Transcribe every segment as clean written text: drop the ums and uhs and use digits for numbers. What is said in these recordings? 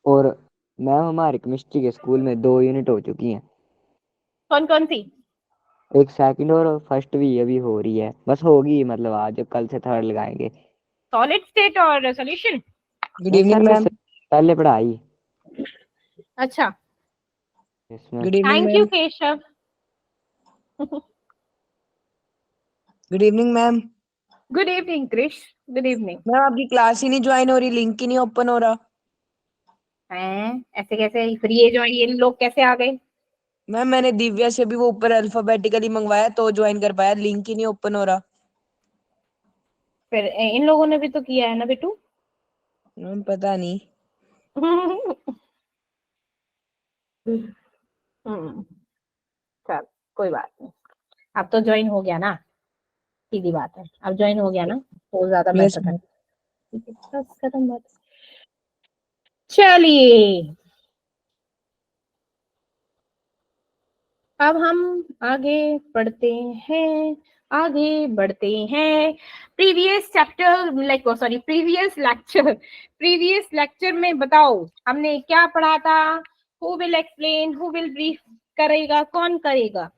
और मैम हमारे केमिस्ट्री के स्कूल में 2 यूनिट हो चुकी हैं। कौन कौन सी? एक सेकंड और फर्स्ट भी अभी हो रही है, बस होगी, मतलब आज कल से थर्ड लगाएंगे। सॉलिड स्टेट और सॉल्यूशन? गुड नहीं सर, इवनिंग मैम। पहले पढ़ाई अच्छा, इसमें। Good evening thank you ma'am. Keshav. Good evening ma'am. Good evening Krish, good evening. Ma'am आपकी क्लास ही नहीं ज्वाइन हो रही, लिंक ही नहीं ओपन हो रहा। हैं, ऐसे कैसे? फिर ये लोग कैसे आ गए? मैम मैंने दिव्या से भी वो ऊपर अल्फाबेटिकली मंगवाया तो ज्वाइन कर पाया, लिंक ही नहीं ओपन हो रहा। फिर इन लोगों ने भी तो किया है ना बेटू। मैम पता नहीं। हम्म, चल कोई बात नहीं। अब तो ज्वाइन हो गया ना, सीधी बात है, अब ज्वाइन हो गया ना, तो ज्यादा यस मैटर मैम। करता है। ठीक है, बस खत्म बात। चलिए अब हम आगे बढ़ते हैं, आगे बढ़ते हैं। Previous chapter like sorry previous lecture में बताओ हमने क्या पढ़ा था? Who will explain, who will brief करेगा, कौन करेगा?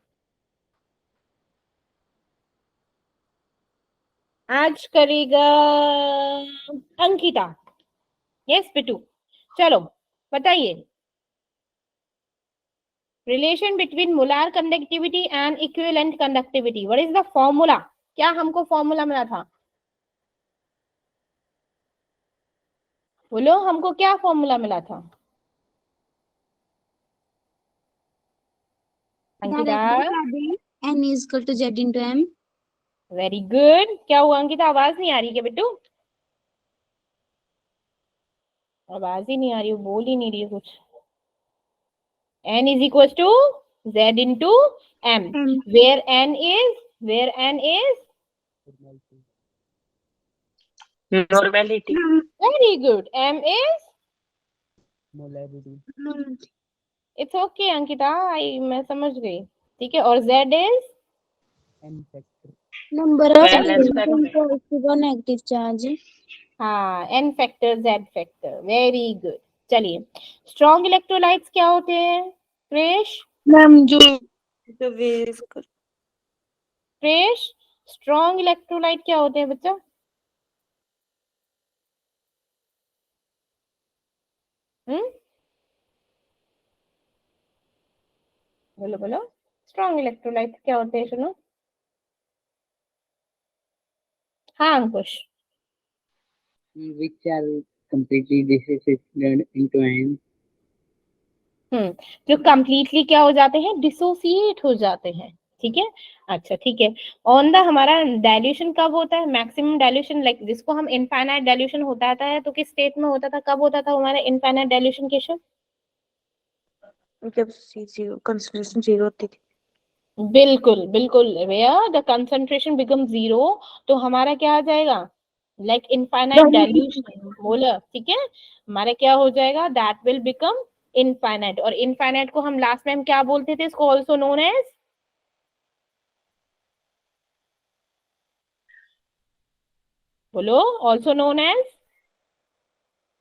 आज करेगा अंकिता। यस बिटू, चलो बताइए। Relation between molar conductivity and equivalent conductivity, what is the formula? क्या हमको फॉर्मूला मिला था? बोलो हमको क्या फॉर्मूला मिला था Ankita? n is equal to z into m. Very good. क्या हुआ अंकिता, आवाज नहीं आ रही क्या बेटू? आवाज ही नहीं आ रही, बोल ही नहीं रही है कुछ। n is equals to z into m, where n is Normality. very good, m is molarity. It's okay Ankita, मैं समझ गई। ठीक है, और z is n factor. Number of Balance atoms factor. and positive or negative charge. हाँ, n factor z factor, very good. चलिए, strong electrolytes क्या होते हैं क्रिश? मैम जो क्रिश, स्ट्रॉन्ग इलेक्ट्रोलाइट क्या होते हैं बच्चा? बोलो बोलो, स्ट्रॉन्ग इलेक्ट्रोलाइट क्या होते हैं, सुनो। हाँ अंकुश। Which are completely dissociated into ions. जो कंप्लीटली क्या हो जाते हैं, डिसोसिएट हो जाते हैं। ठीक है, अच्छा ठीक है। ऑन द हमारा डाइल्यूशन कब होता है, मैक्सिमम डाइल्यूशन लाइक जिसको हम इनफाइनाइट डाइल्यूशन होता है तो किस स्टेट में होता था, कब होता था हमारा इनफाइनाइट डाइल्यूशन केशव? जब कंसंट्रेशन जीरो होती थी। बिल्कुल बिल्कुल, where the concentration become zero, तो हमारा क्या आ जाएगा, लाइक इनफाइनाइट डाइल्यूशन मोलर। ठीक है, हमारा क्या हो जाएगा, दैट विल बिकम इनफाइनाइट। और इनफाइनाइट को हम लास्ट टाइम क्या बोलते थे, इसको ऑल्सो नोन एज, बोलो, also known as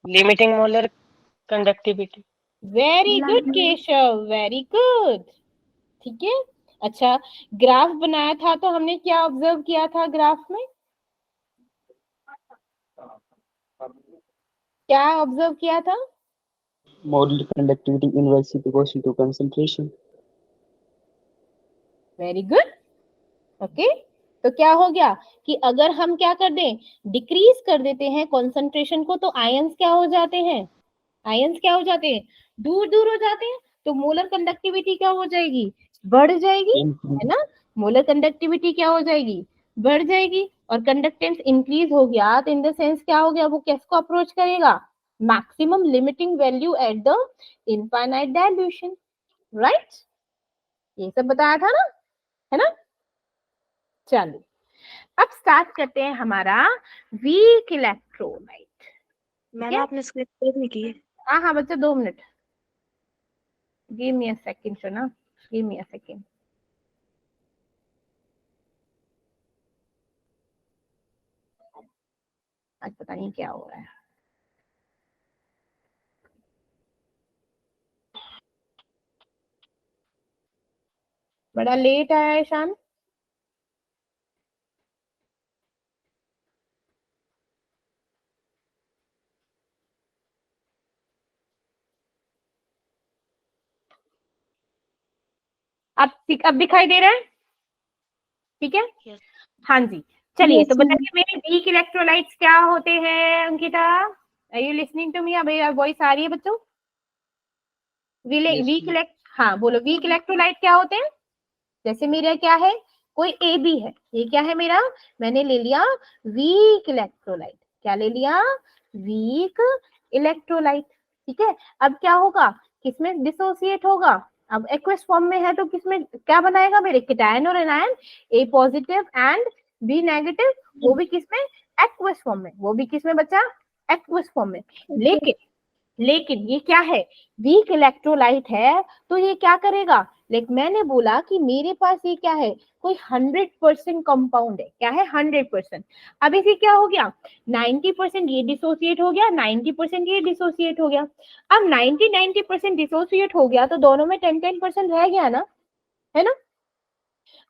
Limiting molar conductivity. Very good Keshav, very good. ठीक है, अच्छा, ग्राफ बनाया था तो हमने क्या ऑब्जर्व किया था ग्राफ में, क्या ऑब्जर्व किया था? Molar conductivity inversely proportional to concentration. Very good, okay. तो क्या हो गया कि अगर हम क्या कर दें, डिक्रीज कर देते हैं कॉन्सेंट्रेशन को, तो आयंस क्या हो जाते हैं, आयंस क्या हो जाते हैं, दूर दूर हो जाते हैं। तो मोलर कंडक्टिविटी क्या हो जाएगी, बढ़ जाएगी, है ना। मोलर कंडक्टिविटी क्या हो जाएगी, बढ़ जाएगी। और कंडक्टेंस इंक्रीज हो गया तो इन द सेंस क्या हो गया, वो किसको अप्रोच करेगा, maximum limiting value at the infinite dilution, right. ये सब बताया था ना, है ना। चलो अब स्टार्ट करते हैं हमारा वीक इलेक्ट्रोलाइट। मैम आपने स्क्रीन शेयर नहीं की है। हाँ हाँ बच्चा, 2 minute, give me a second Shona, give me a second. आज पता नहीं क्या हो रहा है। बड़ा लेट आया है ईशान। अब दिखाई दे रहा है? ठीक है। Yes. हाँ जी, चलिए Yes, तो ma'am. बताइए मेरे वीक इलेक्ट्रोलाइट्स क्या होते हैं Ankita? Are you listening to me? अभी वॉइस आ रही है बच्चों? वीक इलेक्ट हाँ बोलो, वीक इलेक्ट्रोलाइट क्या होते हैं? जैसे मेरा क्या है, कोई ए बी है, ये क्या है मेरा, मैंने ले लिया वीक इलेक्ट्रोलाइट। क्या ले लिया? Weak electrolyte. ठीक है, अब क्या होगा, किसमें डिसोसिएट होगा? अब एक्वस फॉर्म में है तो किसमें क्या बनाएगा मेरे, केटायन और anion, A positive and B negative, वो भी किसमें, एक्वस फॉर्म में। वो भी किसमें बच्चा, एक्वस फॉर्म में। लेकिन ये क्या है, वीक इलेक्ट्रोलाइट है, तो ये क्या करेगा, लाइक मैंने बोला कि मेरे पास ये क्या है, कोई 100% कंपाउंड है। क्या है, 100%। अब इसे क्या हो गया, 90% ये डिसोसिएट हो गया, 90% ये डिसोसिएट हो गया। अब 90% डिसोसिएट हो गया तो दोनों में 10% रह गया ना, है ना।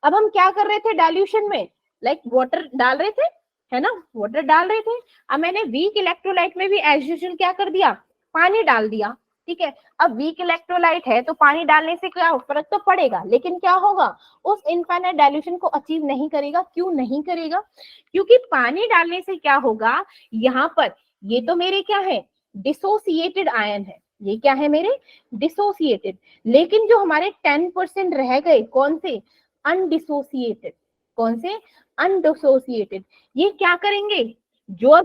अब हम क्या कर रहे थे डाइल्यूशन में, लाइक वाटर डाल रहे थे, है ना, वाटर डाल रहे थे। अब मैंने वीक इलेक्ट्रोलाइट में भी एज यूजुअल क्या कर दिया, पानी डाल दिया। ठीक है, अब वीक इलेक्ट्रोलाइट है तो पानी डालने से क्या फर्क तो पड़ेगा, लेकिन क्या होगा, उस इनफाइनाइट डाइल्यूशन को अचीव नहीं करेगा। क्यों नहीं करेगा? क्योंकि पानी डालने से क्या होगा, यहाँ पर ये तो मेरे क्या है, डिसोसिएटेड आयन है, ये क्या है मेरे, डिसोसिएटेड। लेकिन जो हमारे 10% रह गए, कौन से, अनडिसोसिएटेड। कौन से, अनडिसोसिएटेड। ये क्या करेंगे, जो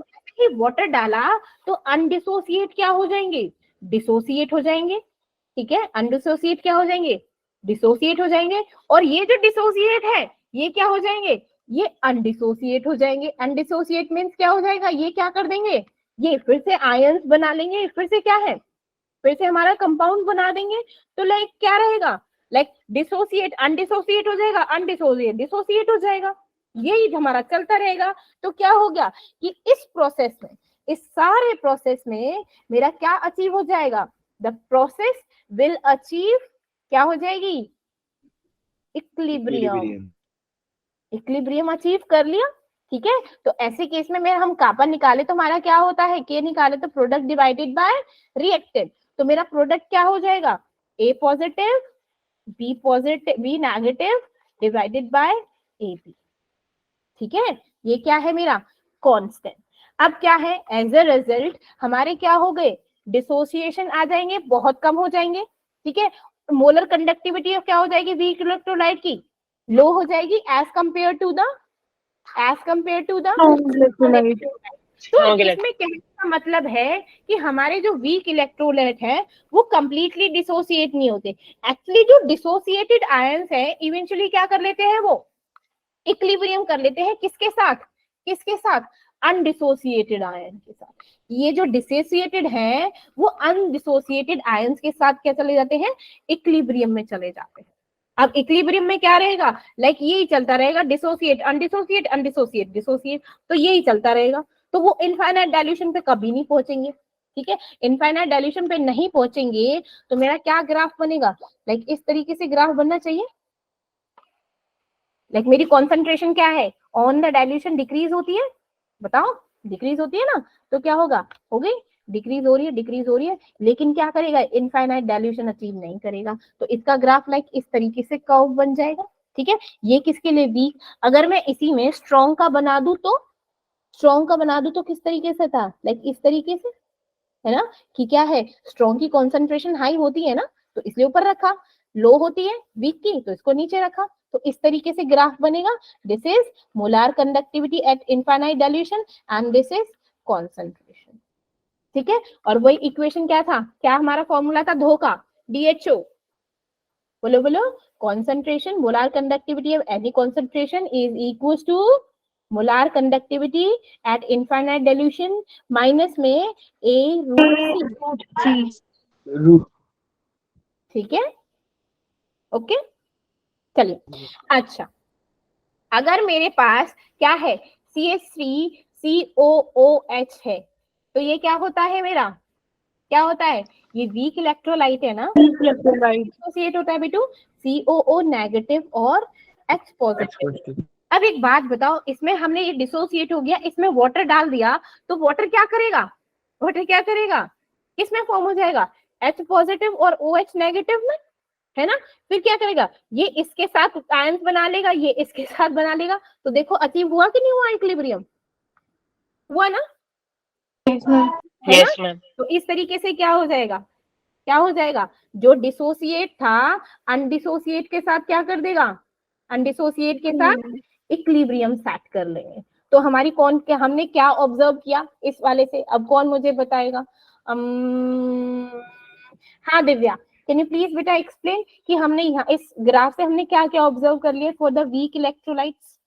वाटर डाला तो अनडिसोसिएट क्या हो जाएंगे, डिसोसिएट हो जाएंगे। ठीक है, अनडिसोसिएट क्या हो जाएंगे, डिसोसिएट हो जाएंगे। और ये जो डिसोसिएट है ये क्या हो जाएंगे, ये अनडिसोसिएट हो जाएंगे। अनडिसोसिएट मीन्स क्या हो जाएगा, ये क्या कर देंगे, ये फिर से आयंस बना लेंगे, फिर से क्या है, फिर से हमारा कंपाउंड बना देंगे। तो लाइक क्या रहेगा, लाइक डिसोसिएट अनडिसोसिएट हो जाएगा, अनडिसोसिएट डिसोसिएट हो जाएगा, यही हमारा चलता रहेगा। तो क्या हो गया कि इस प्रोसेस में, इस सारे प्रोसेस में मेरा क्या अचीव हो जाएगा, द प्रोसेस विल अचीव, क्या हो जाएगी, इक्विलिब्रियम। इक्विलिब्रियम अचीव कर लिया। ठीक है, तो ऐसे केस में हम कापा निकाले तो हमारा क्या होता है, के निकाले तो प्रोडक्ट डिवाइडेड बाय रिएक्टेंट। तो मेरा प्रोडक्ट क्या हो जाएगा, A positive B negative divided by A B. ठीक है, ये क्या है मेरा, कांस्टेंट। अब क्या है, एज अ रिजल्ट हमारे क्या हो गए, डिसोसिएशन आ जाएंगे, बहुत कम हो जाएंगे। ठीक है, मोलर कंडक्टिविटी क्या हो जाएगी वीक इलेक्ट्रोलाइट की, लो हो जाएगी एज कंपेयर टू द तो इसमें कहने का मतलब है कि हमारे जो वीक इलेक्ट्रोलाइट है वो कंप्लीटली डिसोसिएट नहीं होते। एक्चुअली जो डिसोसिएटेड आयंस है इवेंचुअली क्या कर लेते हैं, वो इक्विलिब्रियम कर लेते हैं, किसके साथ, किसके साथ, अनडिसोसिएटेड आयन के साथ। ये जो डिसोसिएटेड है वो अनडिसोसिएटेड आयंस के साथ क्या चले जाते हैं, इक्विलिब्रियम में चले जाते हैं। अब इक्विलिब्रियम में क्या रहेगा, लाइक यही चलता रहेगा, डिसोसिएट अनडिसोसिएट अनडिसोसिएट डिसोसिएट, तो यही चलता रहेगा। तो वो इनफाइनाइट डाइल्यूशन पे कभी नहीं पहुंचेंगे। ठीक है, इनफाइनाइट डाइल्यूशन पे नहीं पहुंचेंगे तो मेरा क्या ग्राफ बनेगा, लाइक इस तरीके से ग्राफ बनना चाहिए। लाइक मेरी कॉन्सेंट्रेशन क्या है, ऑन द डाइल्यूशन डिक्रीज होती है, बताओ डिक्रीज होती है ना, तो क्या होगा, हो गई, डिक्रीज हो रही है, डिक्रीज हो रही है, लेकिन क्या करेगा, इनफाइनाइट डाइल्यूशन अचीव नहीं करेगा। तो इसका ग्राफ लाइक इस तरीके से कर्व बन जाएगा। ठीक है, ये किसके लिए, वीक। अगर मैं इसी में स्ट्रॉन्ग का बना दूं तो, स्ट्रॉन्ग का बना दूं तो किस तरीके से था, लाइक इस तरीके से, है ना, कि क्या है, स्ट्रॉन्ग की कॉन्सेंट्रेशन हाई होती है ना, तो इसलिए ऊपर रखा, लो होती है वीक की तो इसको नीचे रखा। तो इस तरीके से ग्राफ बनेगा, this is molar conductivity at infinite dilution and this is concentration. ठीक है, और वही इक्वेशन क्या था, क्या हमारा फॉर्मूला था, धोखा, DHO, बोलो बोलो, concentration molar conductivity of any concentration is equals to molar conductivity at infinite dilution minus में a रूट c। ठीक है, ओके, चलिए। अच्छा, अगर मेरे पास क्या है, CH3COOH है, तो ये क्या होता है मेरा, क्या होता है, ये वीक इलेक्ट्रोलाइट है ना, इलेक्ट्रोलाइट डिसोसिएट होता है बेटू COO नेगेटिव और H पॉजिटिव। अब एक बात बताओ, इसमें हमने ये डिसोसिएट हो गया, इसमें वाटर डाल दिया, तो वाटर क्या करेगा, वाटर क्या करेगा, किसमें फॉर्म हो जाएगा, H पॉजिटिव और OH नेगेटिव में, है ना। फिर क्या करेगा, ये इसके साथ आयंस बना लेगा, ये इसके साथ बना लेगा, तो देखो अचीव हुआ कि नहीं हुआ, इक्विलिब्रियम हुआ ना, है ना। Yes ma'am. तो इस तरीके से क्या हो जाएगा, क्या हो जाएगा, जो डिसोसिएट था अनडिसोसिएट के साथ क्या कर देगा, अनडिसोसिएट के साथ इक्विलिब्रियम सेट कर लेंगे। तो हमारी कौन क्या, हमने क्या ऑब्जर्व किया इस वाले से, अब कौन मुझे बताएगा। हाँ दिव्या, कैन यू प्लीज बेटा एक्सप्लेन कि हमने यहाँ इस ग्राफ से हमने क्या क्या ऑब्जर्व कर लिया फॉर द वीक इलेक्ट्रोलाइट्स।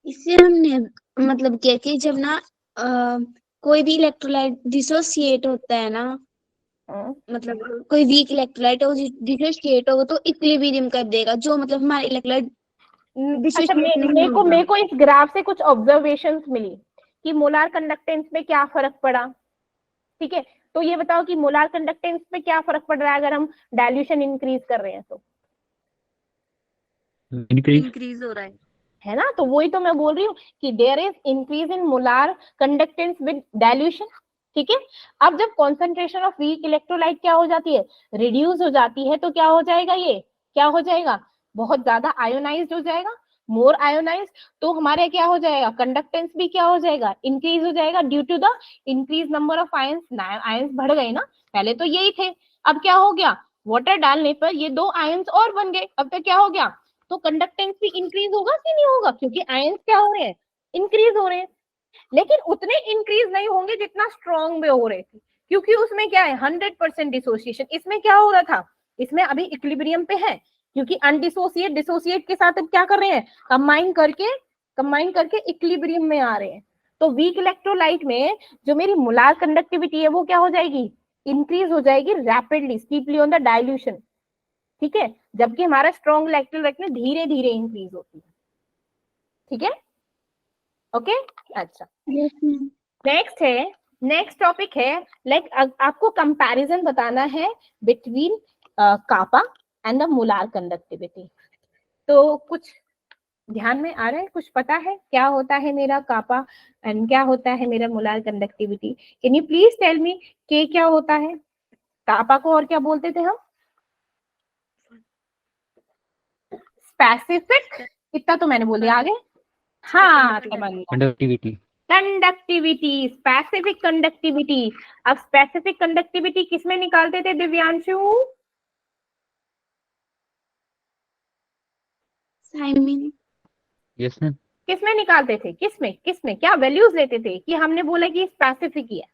इससे हमने मतलब क्या कि जब ना कोई भी इलेक्ट्रोलाइट डिसोसिएट होता है ना, मतलब कोई वीक इलेक्ट्रोलाइट हो डिसोसिएट होगा तो इक्विलिब्रियम कर देगा, जो मतलब हमारे इलेक्ट्रोलाइट अच्छा, मेरे को इस ग्राफ से कुछ ऑब्जर्वेशंस मिली कि मोलार कंडक्टेंस में क्या फर्क पड़ा, ठीक है। तो ये बताओ कि मोलार कंडक्टेंस में क्या फर्क पड़ रहा है अगर हम डाइल्यूशन इंक्रीज कर रहे हैं तो, इंक्रीज हो रहा है ना। तो वही तो मैं बोल रही हूँ कि there is increase in molar conductance with dilution, ठीक है। अब जब कॉन्सेंट्रेशन ऑफ वीक इलेक्ट्रोलाइट क्या हो जाती है, रिड्यूस हो जाती है, तो क्या हो जाएगा, ये क्या हो जाएगा, बहुत ज्यादा आयोनाइज्ड हो जाएगा, मोर आयोनाइज्ड, तो हमारे क्या हो जाएगा, कंडक्टेंस भी क्या हो जाएगा, इंक्रीज हो जाएगा due to the increase number of ions, ions बढ़ गए ना, पहले तो यही थे, अब क्या हो गया, वाटर डालने पर ये 2 आयंस और बन गए, अब तक क्या हो गया, तो कंडक्टेंस भी इंक्रीज होगा कि नहीं होगा, क्योंकि आयंस क्या हो रहे हैं, इंक्रीज हो रहे हैं, लेकिन उतने इंक्रीज नहीं होंगे जितना स्ट्रॉन्ग में हो रहे थे, क्योंकि उसमें क्या है 100% डिसोसिएशन, इसमें क्या हो रहा था, इसमें अभी इक्विलिब्रियम पे है, क्योंकि अनडिसोसिएट डिसोसिएट के साथ अब क्या कर रहे हैं, कंबाइन करके इक्विलिब्रियम में आ रहे हैं। तो वीक इलेक्ट्रोलाइट में जो मेरी मोलार कंडक्टिविटी है वो क्या हो जाएगी, इंक्रीज हो जाएगी rapidly steeply on the dilution, ठीक है, जबकि हमारा स्ट्रॉन्ग इलेक्ट्रोलाइट में धीरे धीरे इंक्रीज होती है, ठीक है, ओके। अच्छा, नेक्स्ट टॉपिक है लाइक आपको कंपैरिजन बताना है between kappa and the molar conductivity. तो कुछ ध्यान में आ रहा है, कुछ पता है क्या होता है मेरा कापा एंड क्या होता है मेरा molar conductivity, can you please tell me के क्या होता है, कापा को और क्या बोलते थे हम, स्पेसिफिक, इतना तो मैंने बोल दिया, आगे हाँ कंडक्टिविटी, कंडक्टिविटी, स्पेसिफिक कंडक्टिविटी। अब स्पेसिफिक कंडक्टिविटी किसमें निकालते थे दिव्यांशु, साइमिन, यस मैम, किसमें निकालते थे, किसमें क्या वैल्यूज लेते थे कि हमने बोला कि स्पेसिफिक ही है,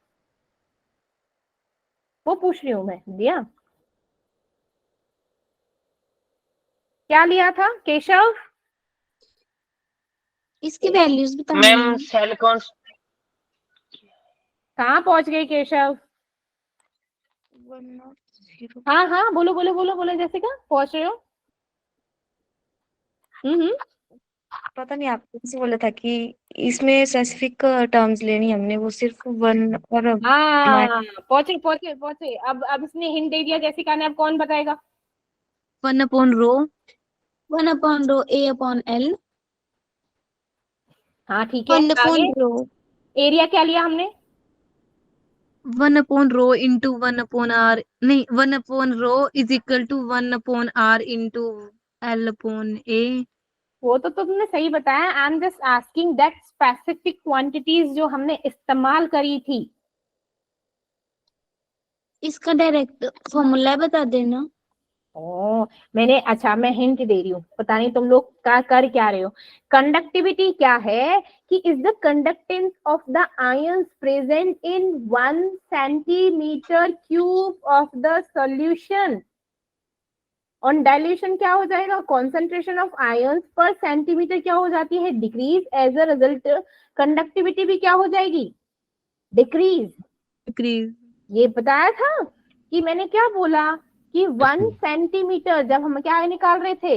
वो पूछ रही हूँ मैं, दिया क्या लिया था केशव, इसकी वैल्यूज बताना मैम है। सेल कॉन्स कहाँ पहुंच गए केशव, हाँ हाँ बोलो बोलो बोलो बोलो, जैसे क्या पहुंच रहे हो, पता नहीं आपको किसी बोला था कि इसमें स्पेसिफिक टर्म्स लेनी हमने, वो सिर्फ वन और हाँ पहुंचे। अब इसने हिंट दे दिया जैसिका ने, अब कौन बताएगा, 1/ρ A/L, हाँ ठीक है, 1/ρ एरिया क्या लिया हमने, 1/ρ इंटू 1/r, नहीं 1/ρ is equal to 1/r into L/A। वो तो तुमने सही बताया, I am just asking that specific quantities जो हमने इस्तेमाल करी थी, इसका डायरेक्ट फॉर्मूला बता देना। ओ मैंने, अच्छा मैं हिंट दे रही हूँ, पता नहीं तुम लोग कर क्या रहे हो। कंडक्टिविटी क्या है कि is the conductance of the ions present in 1 centimetre cube of the solution. On dilution क्या हो जाएगा, concentration of ions per centimetre क्या हो जाती है, decrease, as a result conductivity भी क्या हो जाएगी, डिक्रीज। ये बताया था कि मैंने क्या बोला कि 1 सेंटीमीटर, जब हम क्या निकाल रहे थे,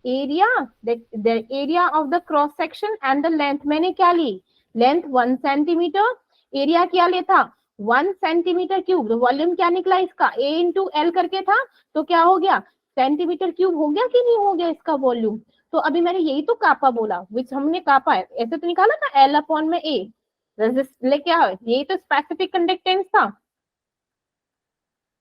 area of the cross section and the length, मैंने क्या ली, लेंथ 1 सेंटीमीटर, एरिया क्या लेता 1 सेंटीमीटर क्यूब, वॉल्यूम क्या निकला इसका A इंटू एल करके था, तो क्या हो गया सेंटीमीटर क्यूब हो गया कि नहीं हो गया इसका वॉल्यूम। तो अभी मैंने यही तो कापा बोला, विच हमने कापा है, ऐसे तो निकाला ना L अपॉन में A, रेजिस्ट क्या है, यही तो स्पेसिफिक कंडक्टेंस था,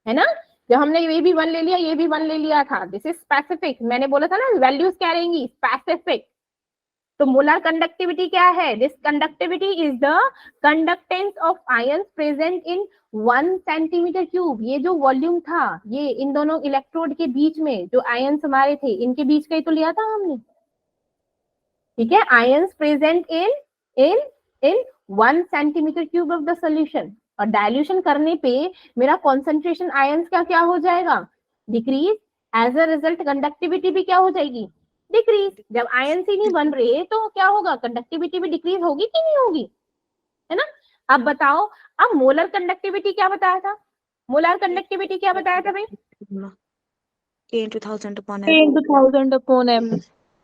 है ना। जब हमने ये भी 1 ले लिया, ये भी 1 ले लिया था, दिस इज स्पेसिफिक, मैंने बोला था ना वैल्यूज क्या रहेंगी स्पेसिफिक। तो मोलर कंडक्टिविटी क्या है, this conductivity is the conductance of ions present in 1 centimetre cube. ये जो वॉल्यूम था, ये इन दोनों इलेक्ट्रोड के बीच में जो आयंस हमारे थे, इनके बीच का ही तो लिया था हमने, ठीक है। Ions present in in in 1 centimetre cube of the solution, और डाइल्यूशन करने पे मेरा कॉन्सेंट्रेशन आयंस का क्या हो जाएगा decrease, as a result conductivity भी क्या हो जाएगी डिक्रीज। जब आयंस ही नहीं बन रहे तो क्या होगा, कंडक्टिविटी भी डिक्रीज होगी कि नहीं होगी, है ना। अब बताओ, अब मोलर कंडक्टिविटी क्या बताया था, मोलर कंडक्टिविटी क्या बताया था भाई, K into 1000 upon K M. into 1000 upon M.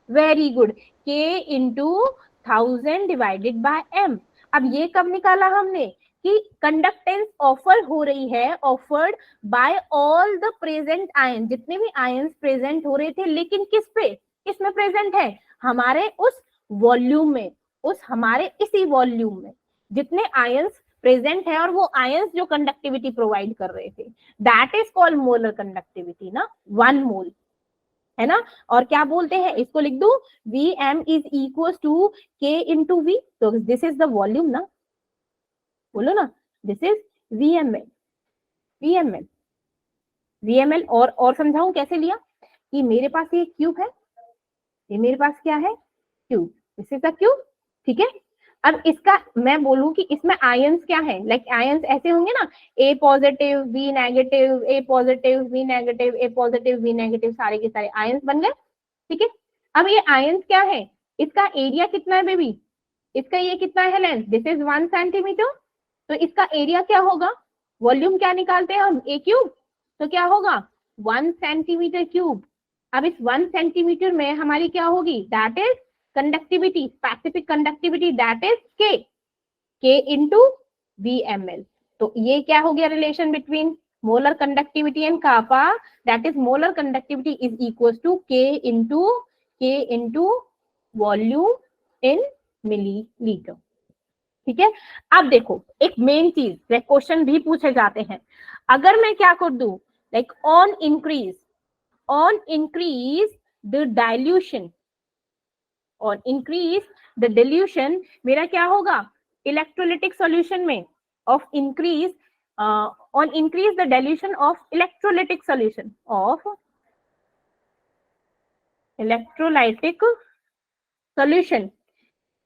Very good, K into 1000 divided by M। अब ये कब निकाला हमने कि कंडक्टेंस ऑफर हो रही है, offered by all the present ion, जितने भी आयंस प्रेजेंट हो रहे थे, लेकिन किस पे, किस में प्रेजेंट है, हमारे उस वॉल्यूम में, उस हमारे इसी वॉल्यूम में जितने आयंस प्रेजेंट है, और वो आयंस जो कंडक्टिविटी प्रोवाइड कर रहे थे, that is called molar conductivity ना, 1 मोल, है ना। और क्या बोलते हैं, इसको लिख दू Vm is equal to K into V, तो दिस इज द वॉल्यूम ना, बोलो ना, this is VML, VML, VML। और समझाऊं कैसे लिया, कि मेरे पास ये क्यूब है, ये मेरे पास क्या है cube, this is the cube, ठीक है। अब इसका मैं बोलूं कि इसमें आयंस क्या है, लाइक आयंस ऐसे होंगे ना, A positive B negative, A positive B negative, A positive B negative, सारे के सारे आयंस बन गए, ठीक है। अब ये आयंस क्या है, इसका एरिया कितना है बेबी, इसका ये कितना है लेंथ, दिस इज 1 सेंटीमीटर, तो इसका एरिया क्या होगा, वॉल्यूम क्या निकालते हैं हम A क्यूब, तो क्या होगा 1 सेंटीमीटर क्यूब। अब इस 1 सेंटीमीटर में हमारी क्या होगी, that is conductivity, specific conductivity, that is K into VML। तो ये क्या हो गया relation between molar conductivity and kappa, that is molar conductivity is equal to K into volume in millilitre, ठीक है। अब देखो एक मेन चीज, क्वेश्चन भी पूछे जाते हैं, अगर मैं क्या कर दूं, like on increase the dilution, और इंक्रीज द डिल्यूशन, मेरा क्या होगा इलेक्ट्रोलिटिक सॉल्यूशन में, of increase on increase the dilution of electrolytic solution, of electrolytic solution,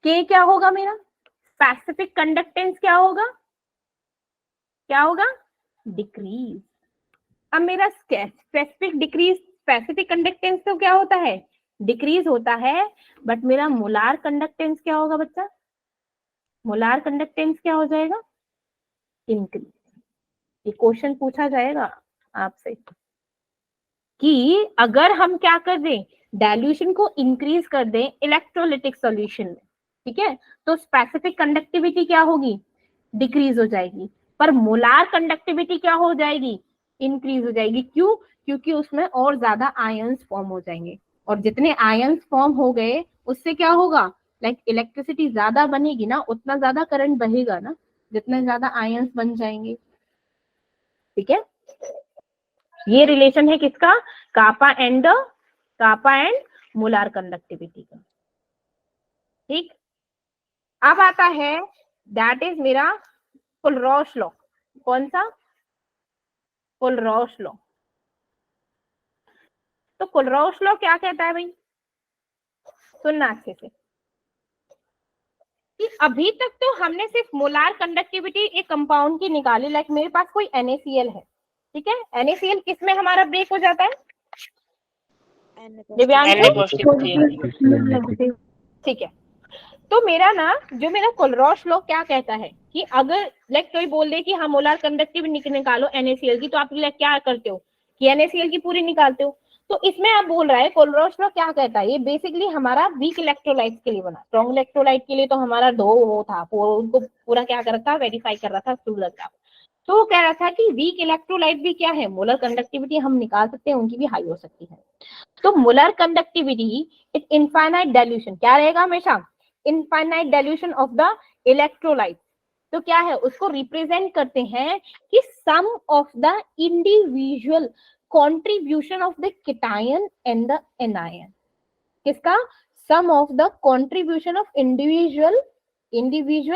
के क्या होगा मेरा स्पेसिफिक कंडक्टेंस क्या होगा डिक्रीज। अब मेरा स्पेसिफिक डिक्रीज, स्पेसिफिक कंडक्टेंस तो क्या होता है डिक्रीज होता है, बट मेरा मोलार कंडक्टेंस क्या होगा बच्चा, मोलार कंडक्टेंस क्या हो जाएगा इंक्रीज। ये क्वेश्चन पूछा जाएगा आपसे कि अगर हम क्या कर दें, डाइल्यूशन को इंक्रीज कर दें इलेक्ट्रोलिटिक सॉल्यूशन में, ठीक है, तो स्पेसिफिक कंडक्टिविटी क्या होगी डिक्रीज हो जाएगी, पर मोलार कंडक्टिविटी क्या हो जाएगी इंक्रीज हो जाएगी। क्यों, क्योंकि उसमें और ज्यादा आयंस फॉर्म हो जाएंगे, और जितने आयंस फॉर्म हो गए उससे क्या होगा, लाइक इलेक्ट्रिसिटी ज्यादा बनेगी ना, उतना ज्यादा करंट बहेगा ना, जितने ज्यादा आयंस बन जाएंगे, ठीक है। ये रिलेशन है किसका, कापा एंड मोलार कंडक्टिविटी का, ठीक। अब आता है दैट इज मेरा कुलरॉश लॉ, कौन सा कुलरॉश लॉ। तो कुलरॉश लॉ क्या कहता है भाई, सुनना अच्छे से, कि अभी तक तो हमने सिर्फ मोलार कंडक्टिविटी एक कंपाउंड की निकाली, लाइक मेरे पास कोई NaCl है, ठीक है, NaCl किस में हमारा ब्रेक हो जाता है दिव्यांशु, ठीक है। तो मेरा ना जो मेरा कुलरॉश लॉ क्या कहता है कि अगर लाइक कोई बोल दे कि हाँ मोलार कंडक्टिविटी निकालो NaCl की, तो आप लाइक क्या करते हो कि NaCl की पूरी निकालते हो, तो इसमें आप बोल रहा है कोलरॉश लॉ क्या कहता है, ये बेसिकली हमारा वीक इलेक्ट्रोलाइट के लिए बना, स्ट्रॉन्ग इलेक्ट्रोलाइट के लिए तो हमारा दो वो था, उनको पूरा क्या कर रहा था, वेरीफाई कर रहा था स्टूलर का। तो वो कह रहा था कि वीक इलेक्ट्रोलाइट भी क्या है, मोलर कंडक्टिविटी हम निकाल सकते हैं, उनकी भी हाई हो सकती है। तो molar conductivity it infinite dilution क्या रहेगा हमेशा, infinite dilution of the electrolyte. तो क्या है, उसको रिप्रेजेंट करते हैं कि sum of the individual contribution of the cation and the anion, किसका, sum of the contribution of individual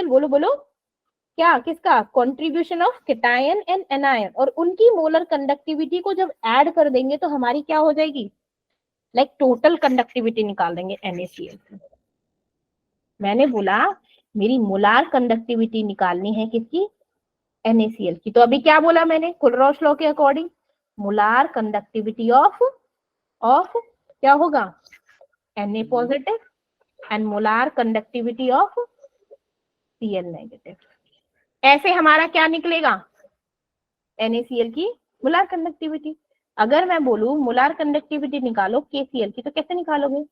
बोलो बोलो क्या, किसका, contribution of cation and anion, और उनकी मोलर कंडक्टिविटी को जब ऐड कर देंगे तो हमारी क्या हो जाएगी, लाइक टोटल कंडक्टिविटी निकाल देंगे NaCl की। मैंने बोला मेरी मोलार कंडक्टिविटी निकालनी है किसकी, NaCl की। तो अभी क्या बोला मैंने, कोलरॉश लॉ के अकॉर्डिंग मोलार कंडक्टिविटी ऑफ क्या होगा, Na positive and molar conductivity of Cl negative. ऐसे हमारा क्या निकलेगा, NaCl की मोलार कंडक्टिविटी। अगर मैं बोलूं मोलार कंडक्टिविटी निकालो KCl की, तो कैसे निकालोगे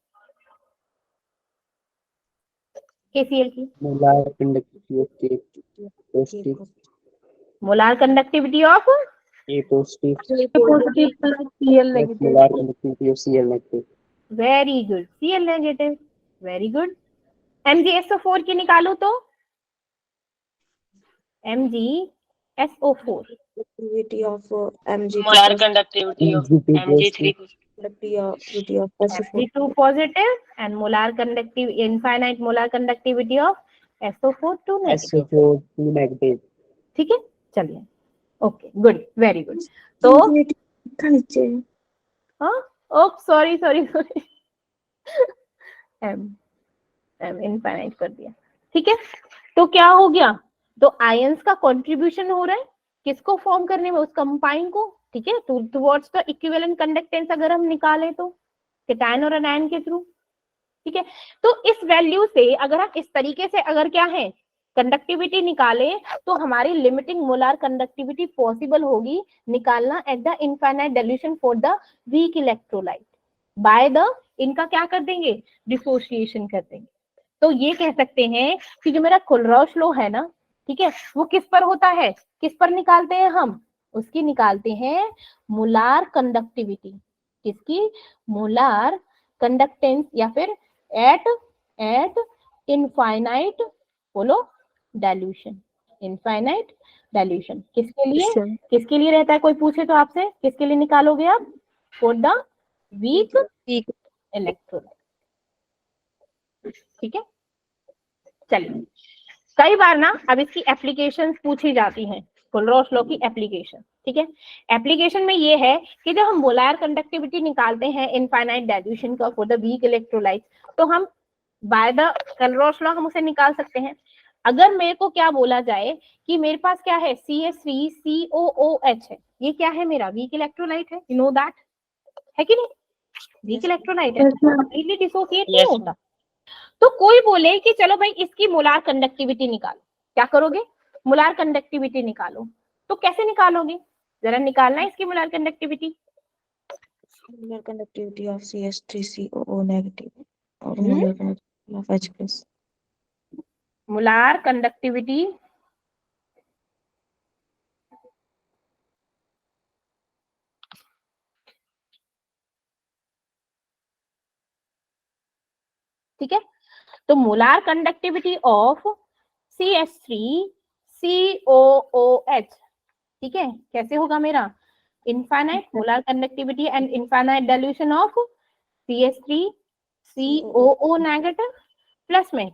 KCl की, molar conductivity positive, molar conductivity of A positive positive plus Cl negative. Molar conductivity of Cl negative. Very good, Cl negative, very good. MgSO4 की निकालो तो MgSO4 Conductivity of Mg2 molar conductivity of Mg3 conductivity of SO4 Mg2 positive and molar conductive infinite molar conductivity of SO4 2 negative। SO4 2 negative. ठीक है, चलिए, okay, good, very good. तो नीचे हाँ, oh sorry sorry sorry, M infinite कर दिया। ठीक है, तो क्या हो गया, तो आयंस का कंट्रीब्यूशन हो रहा है किसको फॉर्म करने में, उस कंपाउंड को। ठीक है, टुवर्ड्स द इक्विवेलेंट कंडक्टेंस अगर हम निकालें तो केटायन और एनायन के थ्रू। ठीक है, तो इस वैल्यू से अगर हम इस तरीके से अगर क्या है कंडक्टिविटी निकाले तो हमारी लिमिटिंग मोलार कंडक्टिविटी पॉसिबल होगी निकालना at the infinite dilution for the weak electrolyte by the, इनका क्या कर देंगे, डिसोसिएशन कर देंगे। तो ये कह सकते हैं कि जो मेरा कोलरॉश लॉ है ना, ठीक है, वो किस पर होता है, किस पर निकालते हैं हम, उसकी निकालते हैं मोलार कंडक्टिविटी, किसकी, मोलार कंडक्टेंस, या फिर एट इनफाइनाइट बोलो डाइल्यूशन, इनफाइनाइट डाइल्यूशन। किसके लिए, किसके लिए रहता है, कोई पूछे तो आपसे किसके लिए निकालोगे आप, फॉर द वीक इलेक्ट्रोलाइट। ठीक है, चलिए, कई बार ना अब इसकी एप्लीकेशंस पूछी जाती हैं, कोलरॉश लॉ की एप्लीकेशन। ठीक है, एप्लीकेशन में ये है कि जब हम मोलार कंडक्टिविटी निकालते हैं इनफाइनाइट डाइल्यूशन का फॉर द वीक इलेक्ट्रोलाइट, तो हम बाय द कोलरॉश लॉ हम उसे निकाल सकते हैं। अगर मेरे को क्या बोला जाए कि मेरे पास क्या है CH3COOH है, ये क्या है, मेरा वीक इलेक्ट्रोलाइट है, यू नो दैट, है कि नहीं, वीक इलेक्ट्रोलाइट है, कंप्लीटली डिसोसिएट नहीं होता। तो कोई बोले कि चलो भाई इसकी मोलार कंडक्टिविटी निकालो, क्या करोगे, मोलार कंडक्टिविटी निकालो, तो कैसे निकालोगे, जरा निकालना है इसकी molar conductivity. molar conductivity of CH3COO negative or molar conductivity of H plus molar conductivity ठीक है, तो मोलार कंडक्टिविटी ऑफ CH3COOH, ठीक है, कैसे होगा मेरा, infinite molar conductivity and infinite dilution of CH3COO negative plus में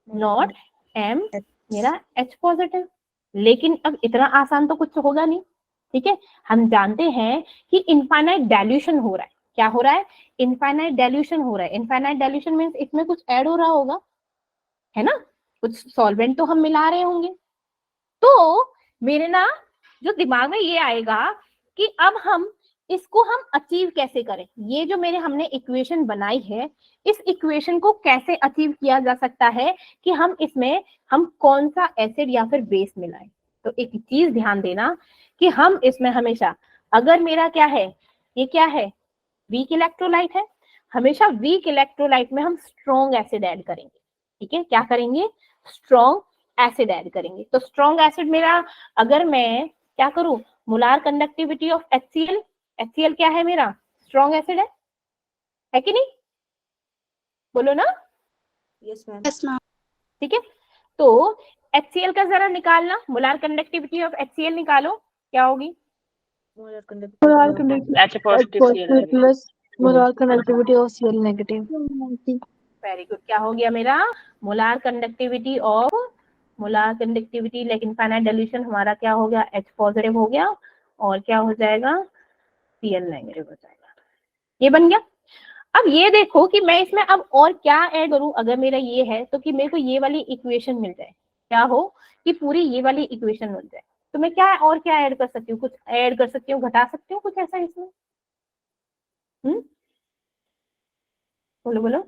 नॉट M मेरा H पॉजिटिव। लेकिन अब इतना आसान तो कुछ होगा नहीं। ठीक है, हम जानते हैं कि इनफाइनाइट डाइल्यूशन हो रहा है, क्या हो रहा है, इनफाइनाइट डाइल्यूशन हो रहा है। इनफाइनाइट डाइल्यूशन मींस इसमें कुछ ऐड हो रहा होगा, है ना, कुछ सॉल्वेंट तो हम मिला रहे होंगे। तो मेरे ना जो दिमाग में ये आएगा कि अब हम इसको हम अचीव कैसे करें, ये जो मेरे हमने इक्वेशन बनाई है, इस इक्वेशन को कैसे अचीव किया जा सकता है कि हम इसमें हम कौन सा एसिड या फिर बेस मिलाएं। तो एक चीज ध्यान देना कि हम इसमें हमेशा, अगर मेरा क्या है, ये क्या है, वीक इलेक्ट्रोलाइट है, हमेशा वीक इलेक्ट्रोलाइट में हम स्ट्रॉन्ग एसिड ऐड करेंगे। ठीक है, क्या करेंगे? स्ट्रॉन्ग एसिड ऐड करेंगे। तो स्ट्रॉन्ग एसिड मेरा, अगर मैं क्या करूं, molar conductivity of HCl, HCl क्या है मेरा? स्ट्रॉन्ग एसिड है कि नहीं? बोलो ना। Yes ma'am. Yes ma'am. ठीक है, तो HCl का जरा निकालना, मोलार कंडक्टिविटी ऑफ HCl निकालो, क्या होगी? Molar molar conductivity H positive Cl negative. Plus molar conductivity of Cl negative. Very good, क्या हो गया मेरा? Molar conductivity like infinite dilution हमारा क्या हो गया? H पॉजिटिव हो गया, और क्या हो जाएगा? Cl नेगेटिव हो जाएगा। ये बन गया। अब ये देखो कि मैं इसमें अब और क्या ऐड करूं, अगर मेरा ये है तो कि मेरे को ये वाली इक्वेशन मिल जाए, क्या हो कि पूरी ये वाली इक्वेशन मिल जाए, तो मैं क्या और क्या ऐड कर सकती हूँ? कुछ ऐड कर सकती हूँ, घटा सकती हूँ कुछ ऐसा इसमें? बोलो बोलो।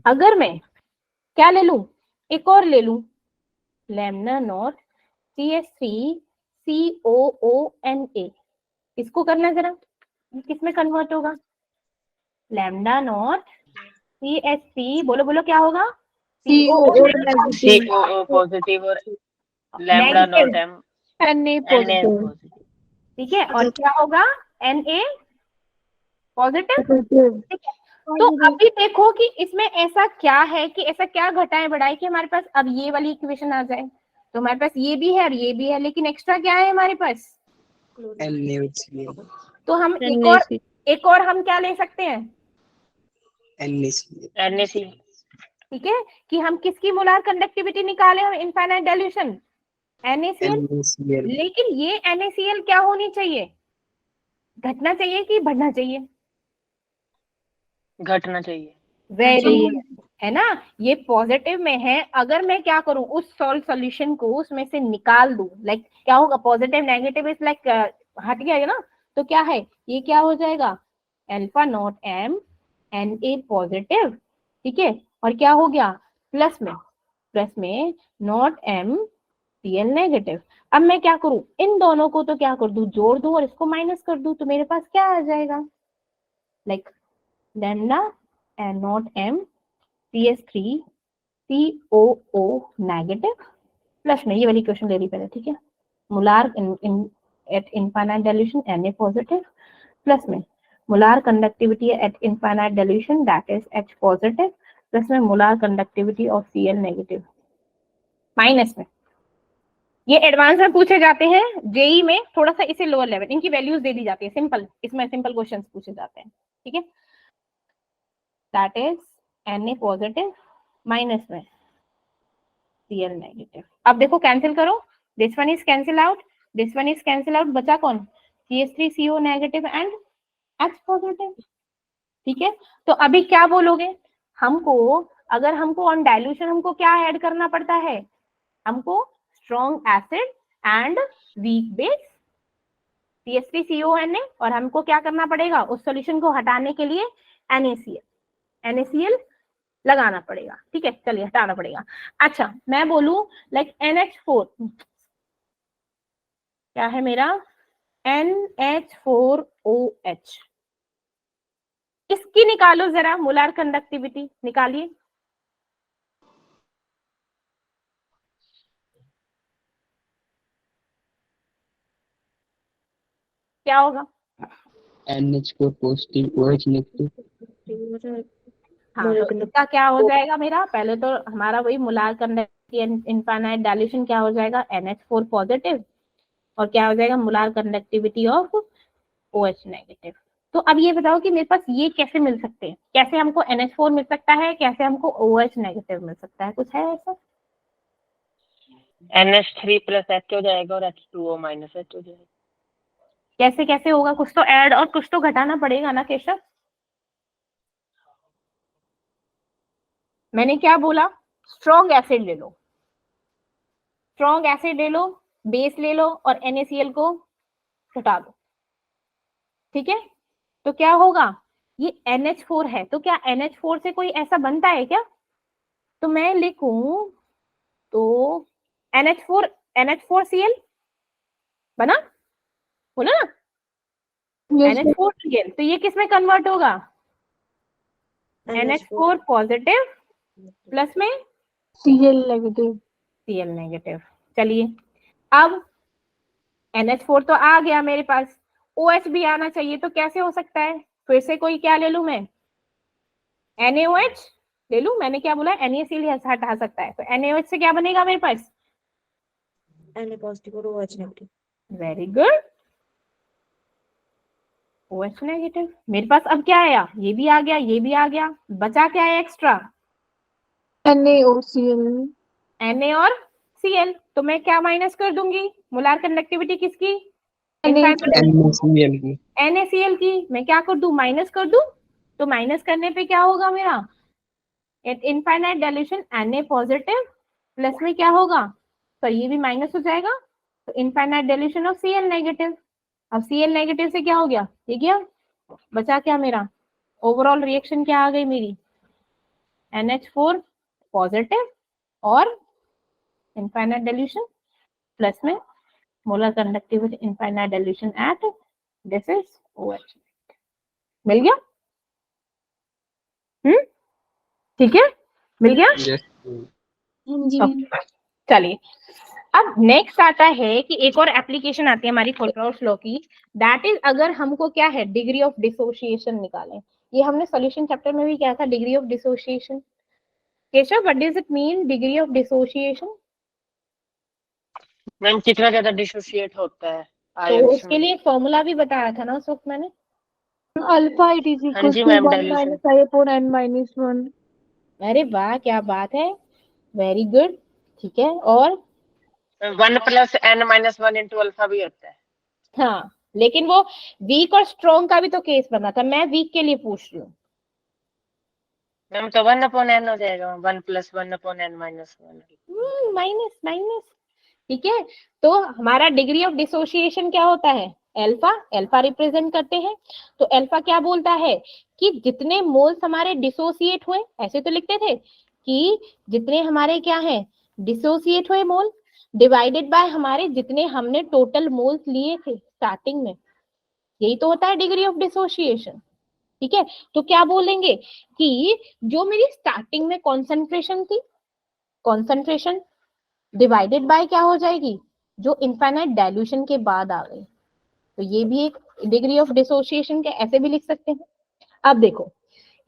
अगर मैं क्या ले लूं, एक और ले लूं, लैम्डा नॉट CH3COONA, इसको करना जरा, किसमें कन्वर्ट होगा? लैम्डा नॉट CH3, बोलो बोलो क्या होगा? COO positive और lambda not negative, M Na Na positive. positive. ठीक है, और क्या होगा? Na positive. ठीक है, तो अभी देखो कि इसमें ऐसा क्या है, कि ऐसा क्या घटाएं बढ़ाएं कि हमारे पास अब ये वाली इक्वेशन आ जाए। तो हमारे पास ये भी है और ये भी है, लेकिन एक्स्ट्रा क्या है हमारे पास? तो हम एक और हम क्या ले सकते हैं? NaCl. ठीक है, कि हम किसकी मोलार कंडक्टिविटी निकाले? हम इनफाइनाइट डाइल्यूशन NaCl। लेकिन ये NaCl क्या होनी चाहिए? घटना चाहिए कि बढ़ना चाहिए? घटना चाहिए। वेरी, है ना, ये पॉजिटिव में है। अगर मैं क्या करूं, उस सॉल्यूशन को उसमें से निकाल दूं, लाइक क्या होगा? पॉजिटिव नेगेटिव इज लाइक हट गया है ना, तो क्या है ये? क्या हो जाएगा? Alpha not M Na positive. ठीक है, और क्या हो गया? प्लस में नॉट M Cl नेगेटिव। अब मैं क्या करूं, इन दोनों को तो क्या कर दूं? जोड़ दूं और इसको माइनस कर दूं, तो मेरे पास क्या आ जाएगा? Like lambda and not M CH3 COO negative plus में ये वाली क्वेश्चन ले रही पहले। ठीक है, molar at infinite dilution Na positive plus में molar conductivity at infinite dilution that is H positive plus में molar conductivity of Cl negative minus में। ये एडवांस में पूछे जाते हैं जेई में, थोड़ा सा इसे लोअर लेवल, इनकी वैल्यूज दे दी जाती है, सिंपल, इसमें सिंपल क्वेश्चंस पूछे जाते हैं। ठीक है, that is Na positive minus में Cl नेगेटिव। अब देखो कैंसिल करो, this one is cancel out, this one is cancel out, बचा कौन? CH3CO negative and H positive. ठीक है, तो अभी क्या बोलोगे? हमको, अगर हमको ऑन डाइल्यूशन हमको क्या ऐड करना पड़ता है? हमको strong acid and weak base CH3CONA, और हमको क्या करना पड़ेगा? उस सॉल्यूशन को हटाने के लिए NaCl लगाना पड़ेगा। ठीक है, चलिए हटाना पड़ेगा। अच्छा, मैं बोलूं लाइक NH4 क्या है मेरा? NH4OH, इसकी निकालो जरा मोलार कंडक्टिविटी, निकालिए। क्या होगा? NH4 positive OH negative. हाँ, तो इसका क्या हो जाएगा मेरा? पहले तो हमारा वही मोलार कंडक्टिविटी इनफाइनाइट डाइल्यूशन क्या हो जाएगा? NH4 पॉजिटिव, और क्या हो जाएगा? Molar conductivity of OH negative. तो अब ये बताओ कि मेरे पास ये कैसे मिल सकते हैं? कैसे हमको NH4 मिल सकता है, कैसे हमको OH नेगेटिव मिल सकता है? कुछ है ऐसा? NH3 plus H हो जाएगा और H2O minus H हो जाएगा। कैसे कैसे होगा? कुछ तो ऐड और कुछ तो घटाना पड़ेगा ना केशव? मैंने क्या बोला? स्ट्रॉन्ग एसिड ले लो, स्ट्रॉन्ग एसिड ले लो, बेस ले लो और NaCl को हटा दो। ठीक है, तो क्या होगा? ये NH4 है, तो क्या NH4 से कोई ऐसा बनता है क्या? तो मैं लिखूं तो NH4Cl बना, बोला ना, NH4Cl, तो ये किस में कन्वर्ट होगा? NH4 पॉजिटिव प्लस में Cl नेगेटिव। Cl negative. चलिए अब NH4 तो आ गया मेरे पास, OH भी आना चाहिए, तो कैसे हो सकता है? फिर से कोई क्या ले लूं मैं? NaOH ले लूं, मैंने क्या बोला? NaCl हटा सकता है, तो NaOH से क्या बनेगा मेरे पास? Na पॉजिटिव और OH negative. Very good, OH negative. मेरे पास अब क्या आया? ये भी आ गया, ये भी आ गया, बचा क्या है एक्स्ट्रा? NaOCl। Na और Cl, तो मैं क्या माइनस कर दूंगी? मोलार कंडक्टिविटी किसकी? NaCl की। NaCl की मैं क्या कर दूं? माइनस कर दूं। तो माइनस करने पे क्या होगा मेरा? Infinite dilution Na positive plus में क्या होगा? तो ये भी माइनस हो जाएगा, तो infinite dilution of Cl negative. अब Cl नेगेटिव से क्या हो गया? ये क्या बचा? क्या मेरा ओवरऑल रिएक्शन क्या आ गई मेरी? NH4 पॉजिटिव और इनफाइनाइट डाइल्यूशन प्लस में molar conductivity infinite dilution at this is OH। मिल गया? ठीक है, मिल गया? हाँ जी Okay. चलिए अब नेक्स्ट आता है कि एक और एप्लीकेशन आती है हमारी फोल्क्राउट्स लॉ की, दैट इज अगर हमको क्या है? डिग्री ऑफ डिसोसिएशन निकालें। ये हमने सॉल्यूशन चैप्टर में भी क्या था? Degree of dissociation. Keshav, what does it mean degree of dissociation? Ma'am कितना ज्यादा डिसोसिएट होता है तो आयंस उसके में? लिए एक फॉर्मूला भी बताया था ना उस वक्त मैंने। अल्फा इट इज हाँ इक्वल जी to ma'am, 1 dilution. Minus I upon n minus 1। अरे वाह, क्या बात है, वेरी गुड। ठीक है, और 1 + n-1 इंटू अल्फा भी होता है। हाँ, लेकिन वो वीक और स्ट्रॉन्ग का भी तो केस बना था, मैं वीक के लिए पूछ रही हूँ। मैम तो 1/n हो जाएगा, 1 + 1/n-1। माइनस माइनस, ठीक है। तो हमारा डिग्री ऑफ डिसोसिएशन क्या होता है? अल्फा, अल्फा रिप्रेजेंट करते हैं। तो अल्फा क्या बोलता है कि जितने मोल्स हमारे डिसोसिएट हुए, ऐसे तो लिखते थे कि जितने हमारे क्या है? डिसोसिएट हुए मोल डिवाइडेड बाय हमारे जितने हमने टोटल मोल्स लिए थे स्टार्टिंग में, यही तो होता है डिग्री ऑफ डिसोसिएशन। ठीक है, तो क्या बोलेंगे कि जो मेरी स्टार्टिंग में कॉन्सेंट्रेशन थी, कॉन्सेंट्रेशन डिवाइडेड बाय क्या हो जाएगी? जो इनफाइनाइट डाइल्यूशन के बाद आ गई, तो ये भी एक डिग्री ऑफ डिसोसिएशन के ऐसे भी लिख सकते हैं। अब देखो,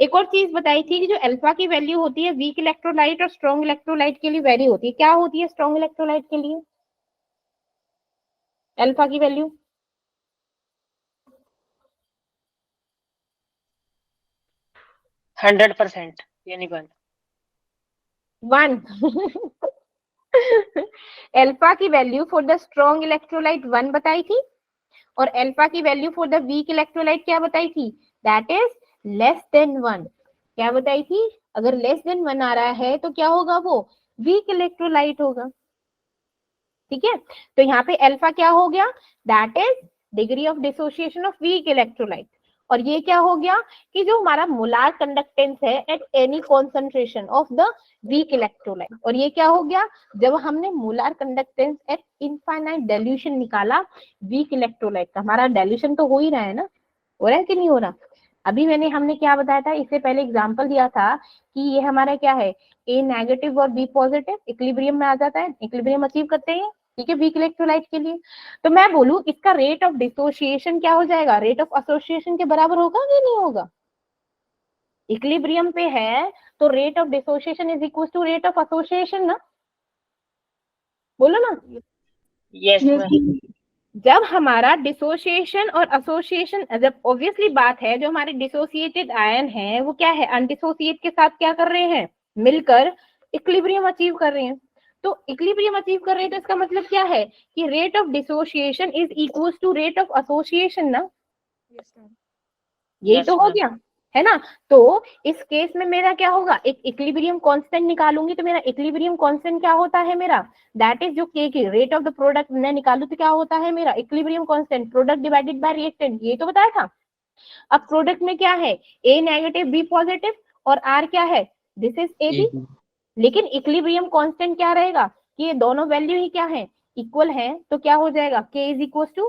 एक और चीज बताई थी कि जो अल्फा की वैल्यू होती है वीक इलेक्ट्रोलाइट और स्ट्रॉन्ग इलेक्ट्रोलाइट के लिए वेरी होती है। क्या होती है स्ट्रॉन्ग इलेक्ट्रोलाइट के लिए अल्फा की वैल्यू? 100%, ये नहीं बन। 1 अल्फा की value for the strong electrolyte 1 बताई थी, और अल्फा की value for the weak electrolyte क्या बताई थी? That is less than 1। क्या बताई थी? अगर लेस देन 1 आ रहा है तो क्या होगा? वो वीक इलेक्ट्रोलाइट होगा। ठीक है, तो यहाँ पे अल्फा क्या हो गया? That is degree of dissociation of weak electrolyte. और ये क्या हो गया कि जो हमारा मोलार कंडक्टेंस है at any concentration of the weak electrolyte. और ये क्या हो गया? जब हमने molar conductance eight infinite dilution निकाला वीक इलेक्ट्रोलाइट का, हमारा डाइल्यूशन तो हो ही रहा है ना, हो रहा है कि नहीं हो रहा? अभी हमने क्या बताया था, इससे पहले एग्जांपल दिया था कि ये हमारा क्या है? ए नेगेटिव और बी पॉजिटिव इक्विलिब्रियम में आ जाता है, इक्विलिब्रियम अचीव करते हैं। ठीक है, वीक इलेक्ट्रोलाइट के लिए। तो मैं बोलूं इसका रेट ऑफ डिसोसिएशन क्या हो जाएगा? रेट ऑफ एसोसिएशन के बराबर होगा कि नहीं होगा? इक्विलिब्रियम पे है तो rate of dissociation is equal to rate of association ना, बोलो ना। Yes ma'am. जब हमारा डिसोसिएशन और एसोसिएशन, जब ऑब्वियसली बात है जो हमारे डिसोसिएटेड आयन है वो क्या है? अनडिसोसिएट के साथ क्या कर रहे हैं? मिलकर इक्विलिब्रियम अचीव कर रहे हैं। तो इक्विलिब्रियम अचीव कर रहे हैं तो इसका मतलब क्या है कि rate of dissociation is equal to rate of association ना, यही Yes, तो हो ma'am. गया है ना। तो इस केस में मेरा क्या होगा? एक इक्विलिब्रियम कांस्टेंट निकालूंगी तो मेरा इक्विलिब्रियम कांस्टेंट क्या होता है मेरा? दैट इज जो के की रेट ऑफ द प्रोडक्ट मैं निकालू तो क्या होता है मेरा? Equilibrium constant product divided by reactant, ये तो बताया था। अब प्रोडक्ट में क्या है? ए नेगेटिव बी पॉजिटिव और आर क्या है? This is A B. लेकिन इक्विलिब्रियम कांस्टेंट क्या रहेगा? कि ये दोनों वैल्यू ही क्या है, इक्वल है, तो क्या हो जाएगा, k इज इक्वल टू,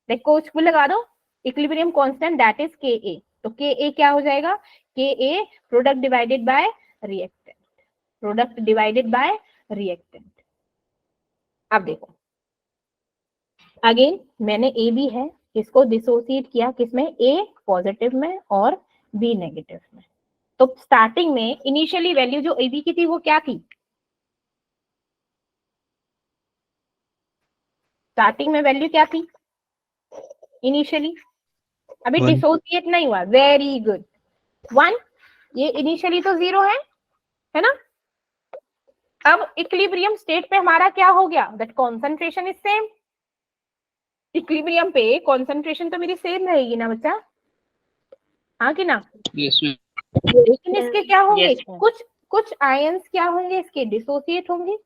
देखो इसको लगा दो, इक्विलिब्रियम कांस्टेंट दैट इज के ए, तो के ए क्या हो जाएगा, K A product divided by reactant, product divided by reactant. अब देखो अगेन मैंने ए बी है, इसको डिसोसिएट किया किसमें, ए पॉजिटिव में और बी नेगेटिव में। तो स्टार्टिंग में इनिशियली वैल्यू जो ए बी की थी वो क्या थी, स्टार्टिंग में वैल्यू क्या थी इनिशियली, अभी One. डिसोसिएट नहीं हुआ, वेरी गुड, 1, ये इनिशियली तो 0 है ना। अब इक्विलिब्रियम स्टेट पे हमारा क्या हो गया, that concentration is same, equilibrium पे कॉन्सेंट्रेशन तो मेरी सेम रहेगी ना बच्चा, हाँ कि ना, यस मैम। लेकिन इसके क्या होंगे, Yes, ma'am. कुछ कुछ आयंस क्या होंगे, इसके डिसोसिएट होंगे,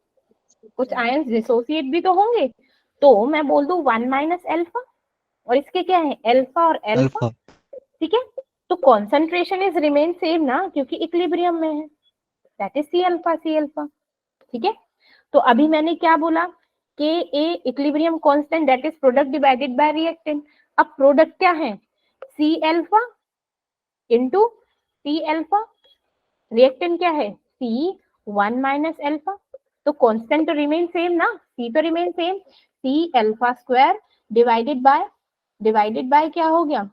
कुछ आयंस डिसोसिएट भी तो होंगे, तो मैं बोल दूं 1 माइनस एल्फा, और इसके क्या है, एल्फा और एल्फा, ठीक है, तो कॉन्सेंट्रेशन इज रिमेन सेम ना, क्योंकि इक्विलिब्रियम में है, that is C alpha, C alpha, ठीक है। तो अभी मैंने क्या बोला, K A equilibrium constant that is product divided by reactant, अब प्रोडक्ट क्या है, C alpha into C alpha, reactant क्या है, सी 1 माइनस अल्फा, तो कांस्टेंट तो रिमेन सेम ना, सी तो remain same, C alpha square divided by क्या हो गया,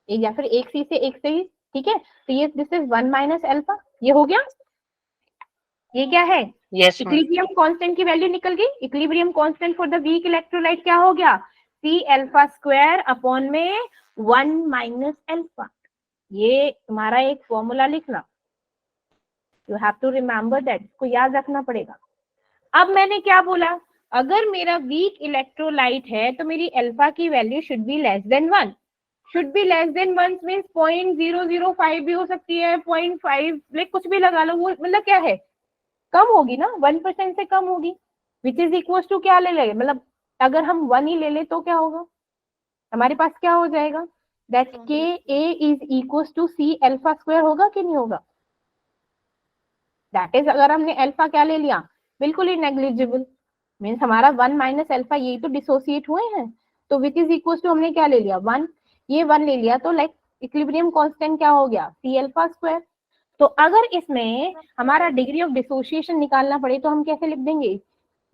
एक या फिर एक सी से एक से ही, ठीक है, तो ये दिस इज 1 माइनस अल्फा, ये हो गया, ये क्या है, Yes, ma'am. इक्विलिब्रियम कांस्टेंट की वैल्यू निकल गई, equilibrium constant for the weak electrolyte क्या हो गया, सी अल्फा स्क्वायर अपॉन में 1 माइनस अल्फा, ये तुम्हारा एक फॉर्मूला लिखना, you have to remember that, इसको याद रखना पड़ेगा। अब मैंने क्या बोला, अगर मेरा वीक इलेक्ट्रोलाइट है तो मेरी अल्फा की value should be less than 1, should be less than 1 means 0.005 भी हो सकती है, 0.5 लाइक कुछ भी लगा लो, वो मतलब क्या है, कम होगी ना, 1% से कम होगी, विच इज इक्वल टू क्या ले लेंगे, मतलब अगर हम 1 ही ले ले तो क्या होगा, हमारे पास क्या हो जाएगा, that K A is equal to C alpha square, होगा कि नहीं होगा, दैट इज अगर हमने अल्फा क्या ले लिया, बिल्कुल ही नेग्लिजिबल, मीन्स हमारा 1 माइनस अल्फा, यही तो डिसोसिएट हुए हैं, तो विच इज इक्वल टू हमने क्या ले लिया 1, ये 1 ले लिया, तो लाइक इक्विलिब्रियम कांस्टेंट क्या हो गया, सी अल्फा स्क्वायर। तो अगर इसमें हमारा डिग्री ऑफ डिसोसिएशन निकालना पड़े तो हम कैसे लिख देंगे,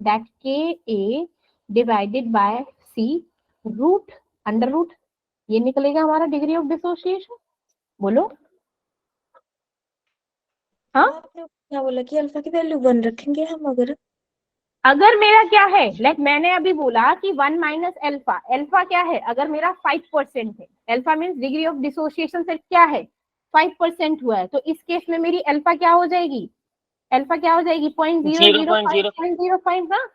that K A divided by C root under root, ये निकलेगा हमारा डिग्री ऑफ डिसोसिएशन, बोलो हाँ। आपने क्या बोला कि अल्फा की वैल्यू 1 रखेंगे हम, अगर मेरा क्या है, लाइक मैंने अभी बोला कि 1 माइनस अल्फा, अल्फा क्या है, अगर मेरा 5% है, alpha means degree of dissociation से क्या है 5% हुआ है, तो इस केस में मेरी अल्फा क्या हो जाएगी, अल्फा क्या हो जाएगी 0.005, 0.0. 0.05 हाँ,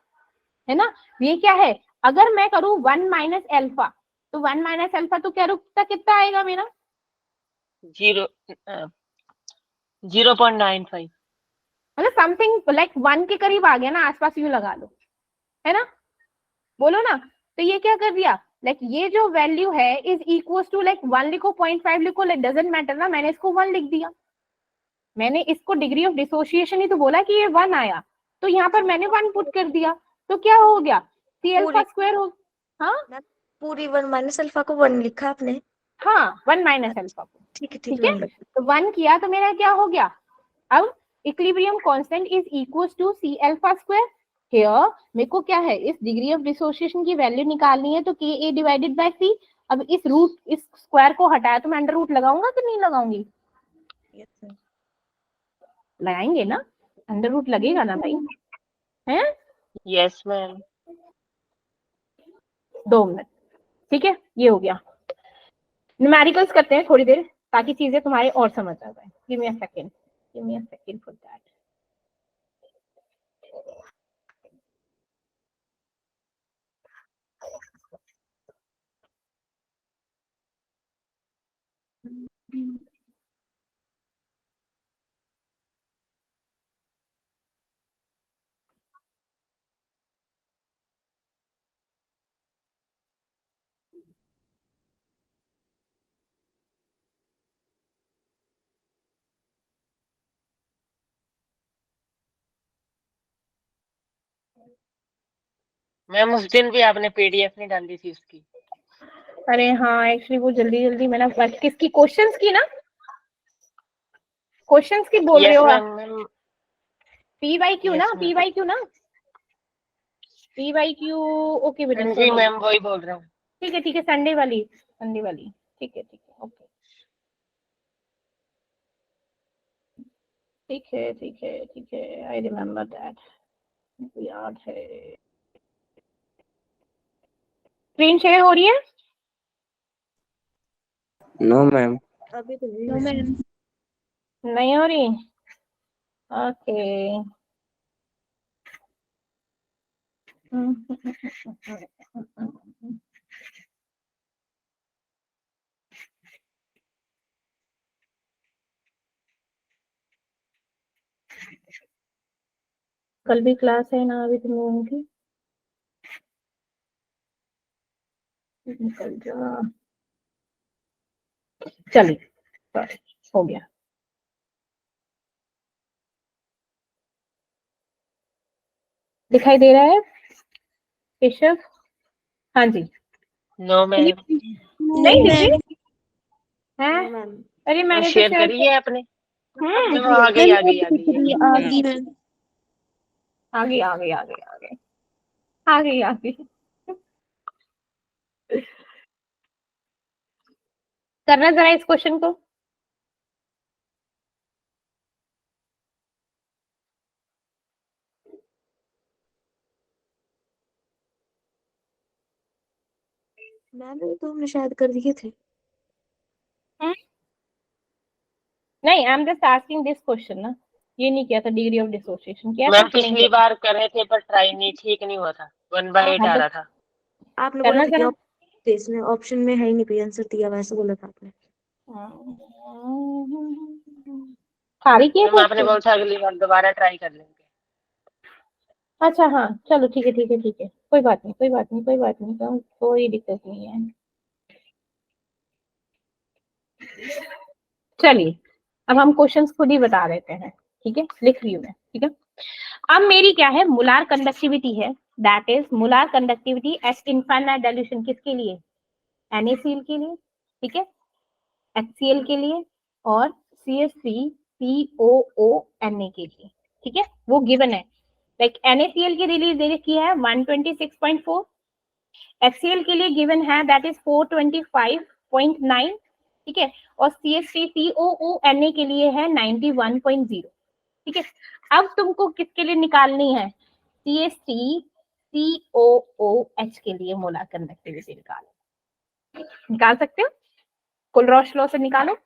है ना, ये क्या है, अगर मैं करूँ 1 माइनस अल्फा, तो 1 माइनस अल्फा तो क्या रुकता कितना आएगा मेरा, 0.95. मतलब समथिंग लाइक 1 के करीब आ गया ना, आसपास यूं लगा लो, है ना, बोलो ना, तो ये क्या कर दिया, लाइक ये जो वैल्यू है इज इक्वल टू लाइक 1 लिखो 0.5 लिखो, डजंट मैटर ना, मैंने इसको 1 लिख दिया, मैंने इसको डिग्री ऑफ डिसोसिएशन ही तो बोला कि ये 1 आया, तो यहाँ पर मैंने 1 पुट कर दिया, तो क्या हो गया, सी अल्फा स्क्वायर हो, हाँ पूरी 1 माइनस अल्फा को 1 लिखा आपने, हाँ 1 माइनस अल्फा को, ठीक है ठीक है, तो 1 किया तो मेरा क्या हो गया, अब equilibrium constant is equal to C alpha square, here मेरे को क्या है, इस डिग्री ऑफ डिसोसिएशन की वैल्यू निकालनी है, तो के ए डिवाइडेड बाय सी, अब इस रूट इस स्क्वायर को हटाया तो मैं अंडर रूट लगाऊंगा कि नहीं लगाऊंगी, लगाएंगे ना, अंडर रूट लगेगा ना भाई, हैं, Yes, ma'am. 2 मिनट, ठीक है, ये हो गया, न्यूमेरिकल्स करते हैं थोड़ी देर ताकि चीजें तुम्हारे और समझ आ जाए, give me a second for that. Ma'am उस दिन भी आपने पीडीएफ नहीं डाली थी उसकी। अरे हाँ, एक्चुअली वो जल्दी जल्दी मैंने किसकी क्वेश्चंस की ना, क्वेश्चंस की बोल रहे यस हो आप? मैम। पीवाईक्यू ना, यस मैम। पीवाईक्यू ना, पीवाईक्यू। ओके बेटा, जी सॉरी। मैम वही बोल रहा हूँ। ठीक है, संडे वाली, संडे वाली। ठीक है, ओके। ठीक है, आई रिमेम्बर दैट, याद है। स्क्रीन शेयर हो रही है? No ma'am. अभी तो नहीं नो है। मैम। नहीं हो रही? ओके। कल भी क्लास है ना अभी तुम लोगों की? निकल जा। चलिए, sorry, हो गया। दिखाई दे रहा है केशव? हाँ जी। No ma'am. नहीं दिख रही है? No ma'am. अरे मैंने तो शेयर शेयर करी है आपने? हम्म, मैम आ गई आ गई आ गई। आ गई मैम। आ गई आ गई आ गई आ गई आ गई आ गई। करना जरा इस क्वेश्चन को। मैम ये तो हमने शायद कर दिए थे। नहीं, I am just asking this question ना। ये नहीं किया था, डिग्री ऑफ डिसोसिएशन किया था मैम कि नहीं पिछली किया? बार करे थे पर ट्राई नहीं, ठीक नहीं हुआ था, 1/8 हाँ आ तो रहा था। आपने बोला करना था कि जरा। इसमें ऑप्शन में है ही नहीं, कोई आंसर दिया हुआ, ऐसा बोला था आपने। खारी किया मैम था आपने उसको? बोला था अगली बार दोबारा ट्राई कर लेंगे। अच्छा हाँ, चलो ठीक है, कोई बात नहीं, कोई दिक्कत नहीं है। चलिए, अब हम क्वेश्चंस खुद ही बता देते हैं। ठीक है, लिख रही हूँ मैं। ठीक है, अब मेरी क्या है, मोलार कंडक्टिविटी है, that is molar conductivity at infinite dilution. किसके लिए? NaCl के लिए, ठीक है, HCl के लिए और CH3COONa के लिए। ठीक है, वो गिवन है। लाइक NaCl की रिलीज दे रखी है 126.4, HCl के लिए गिवन है दैट इज 425.9, ठीक है, और CH3COONa के लिए है 91.0। ठीक है, अब तुमको किसके लिए निकालनी है? CH3COOH के लिए मोलार कंडक्टिविटी निकाल सकते हो? कुलरॉश लॉ से निकालो।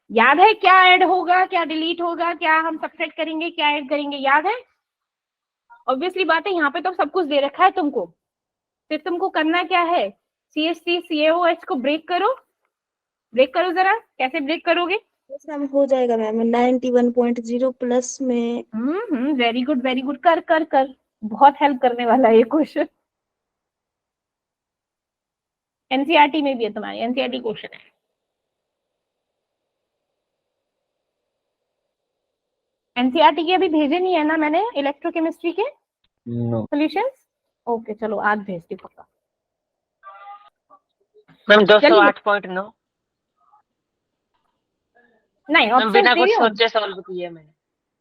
याद है क्या ऐड होगा, क्या डिलीट होगा, क्या हम सब्ट्रैक्ट करेंगे, क्या ऐड करेंगे, याद है? ऑब्वियसली बात है, यहाँ पे तो सब कुछ दे रखा है तुमको, फिर तुमको करना क्या है? CH3COOH को ब्रेक करो जरा। कैसे ब्रेक करोगे? यस मैम हो जाएगा मैम, 91.0 प्लस में। वेरी गुड कर कर कर, बहुत हेल्प करने वाला है ये क्वेश्चन। एनसीईआरटी में भी है, तुम्हारे एनसीईआरटी क्वेश्चन है। एनसीईआरटी के अभी भेजे नहीं है ना मैंने, इलेक्ट्रोकेमिस्ट्री के नो। सॉल्यूशंस। ओके चलो, आज भेजती हूँ पक्का। मैम चलिए, 208.9। नहीं मैम ऑप्शंस बिना दे कुछ रही हूँ। सोचे सॉल्व किए मैंने।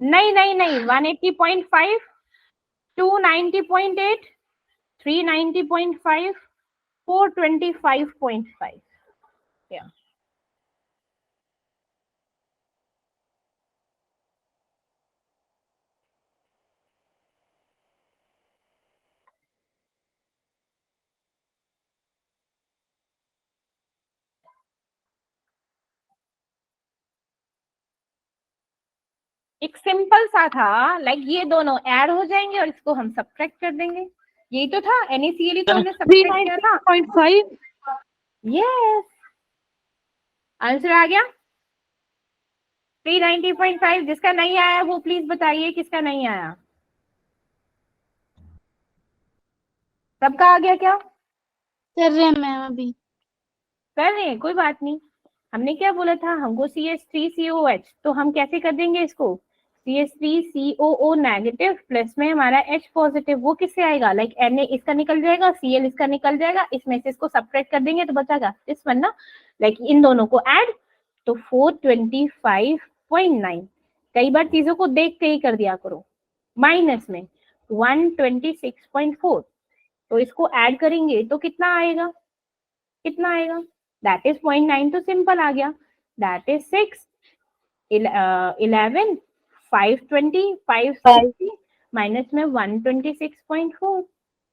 नहीं 180.5, 290.8, 390.5, 425.5। या एक सिंपल सा था, लाइक ये दोनों ऐड हो जाएंगे और इसको हम सब्ट्रैक्ट कर देंगे। यही तो था, NaCl को हमने सब्ट्रैक्ट किया था। 390.5। यस, आंसर आ गया 390.5। जिसका नहीं आया वो प्लीज बताइए किसका नहीं आया। सबका आ गया क्या? कर रहे हैं मैम अभी। कर रहे हैं, कोई बात नहीं। हमने क्या बोला था, हमको CH3COOH, तो हम कैसे कर देंगे इसको, CH3COO नेगेटिव प्लस में हमारा H पॉजिटिव, वो किससे आएगा, लाइक Na इसका निकल जाएगा, Cl इसका निकल जाएगा, इसमें से इसको सब्ट्रैक्ट कर देंगे तो बचाएगा इस वन ना, लाइक इन दोनों को ऐड, तो 425.9। कई बार चीजों को देख के ही कर दिया करो। माइनस में 126.4, तो इसको ऐड करेंगे तो कितना आएगा, कितना आएगा, दैट इज 0.9, तो सिंपल आ गया, दैट इज 6, 11, 520, 560 माइनस में 126.4,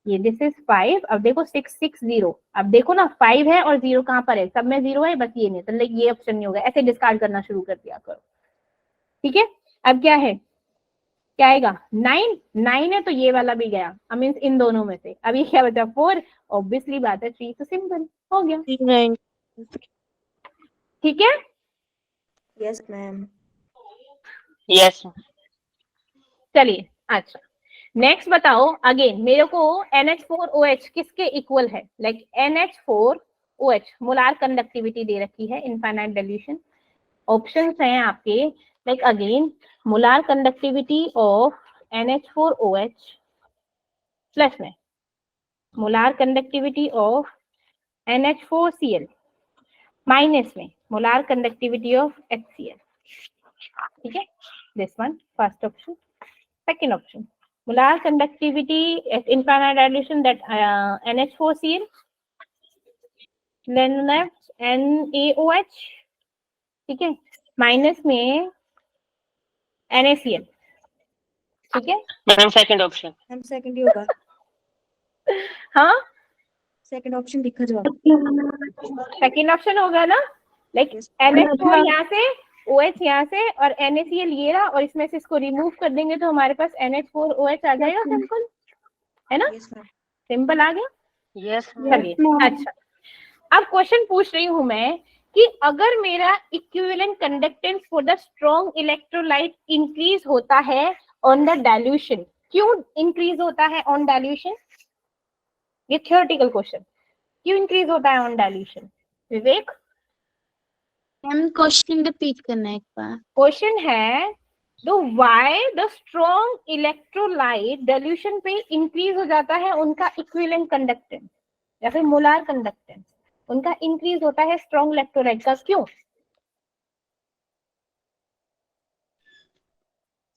ये दिस इज 5। अब देखो 660, अब देखो ना 5 है और 0 कहाँ पर है, सब में 0 है, बस ये नहीं, तो लाइक ये ऑप्शन नहीं होगा, ऐसे डिस्कार्ड करना शुरू कर दिया करो, ठीक है। अब क्या है, क्या आएगा, 9 है तो ये वाला भी गया, आई मीन इन दोनों में से, अब ये क्या बचा 4, ऑब्वियसली बात है 3, तो सिंपल हो गया, 39। ठीक है। Yes ma'am. यस चलिए अच्छा, नेक्स्ट बताओ, अगेन मेरे को NH4OH किसके इक्वल है, लाइक NH4OH मोलार कंडक्टिविटी दे रखी है, इनफाइनाइट डिल्यूशन, ऑप्शंस हैं आपके, like again molar conductivity of NH4OH plus में molar conductivity of NH4Cl minus में मोलार कंडक्टिविटी ऑफ HCl, ठीक है, this one first option. Second option, molar conductivity at infinite dilution that NH4Cl, then left NaOH, ठीक है, minus में NaCl, ठीक है। Ma'am second option. Ma'am second ही होगा, हाँ सेकंड ऑप्शन लिखा जवाब। सेकंड ऑप्शन होगा ना, लाइक NH4 यहाँ से, OH यहाँ से और NaCl ये रहा, और इसमें से इसको रिमूव कर देंगे तो हमारे पास NH4OH आ जाएगा, सिंपल है ना, यस मैम। सिंपल आ गया। यस चलिए अच्छा, अब क्वेश्चन पूछ रही हूं मैं कि अगर मेरा equivalent conductance for the strong electrolyte increase होता है ऑन द डाइल्यूशन, क्यों इंक्रीज होता है ऑन डाइल्यूशन, ये थ्योरेटिकल क्वेश्चन, क्यों इंक्रीज होता है on dilution, Vivek. Ma'am question repeat करना है एक बार। क्वेश्चन है तो why the strong electrolyte dilution पे इंक्रीज हो जाता है उनका इक्विवेलेंट कंडक्टेंस या फिर मोलार कंडक्टेंस, उनका इंक्रीज होता है स्ट्रॉन्ग इलेक्ट्रोलाइट का, क्यों।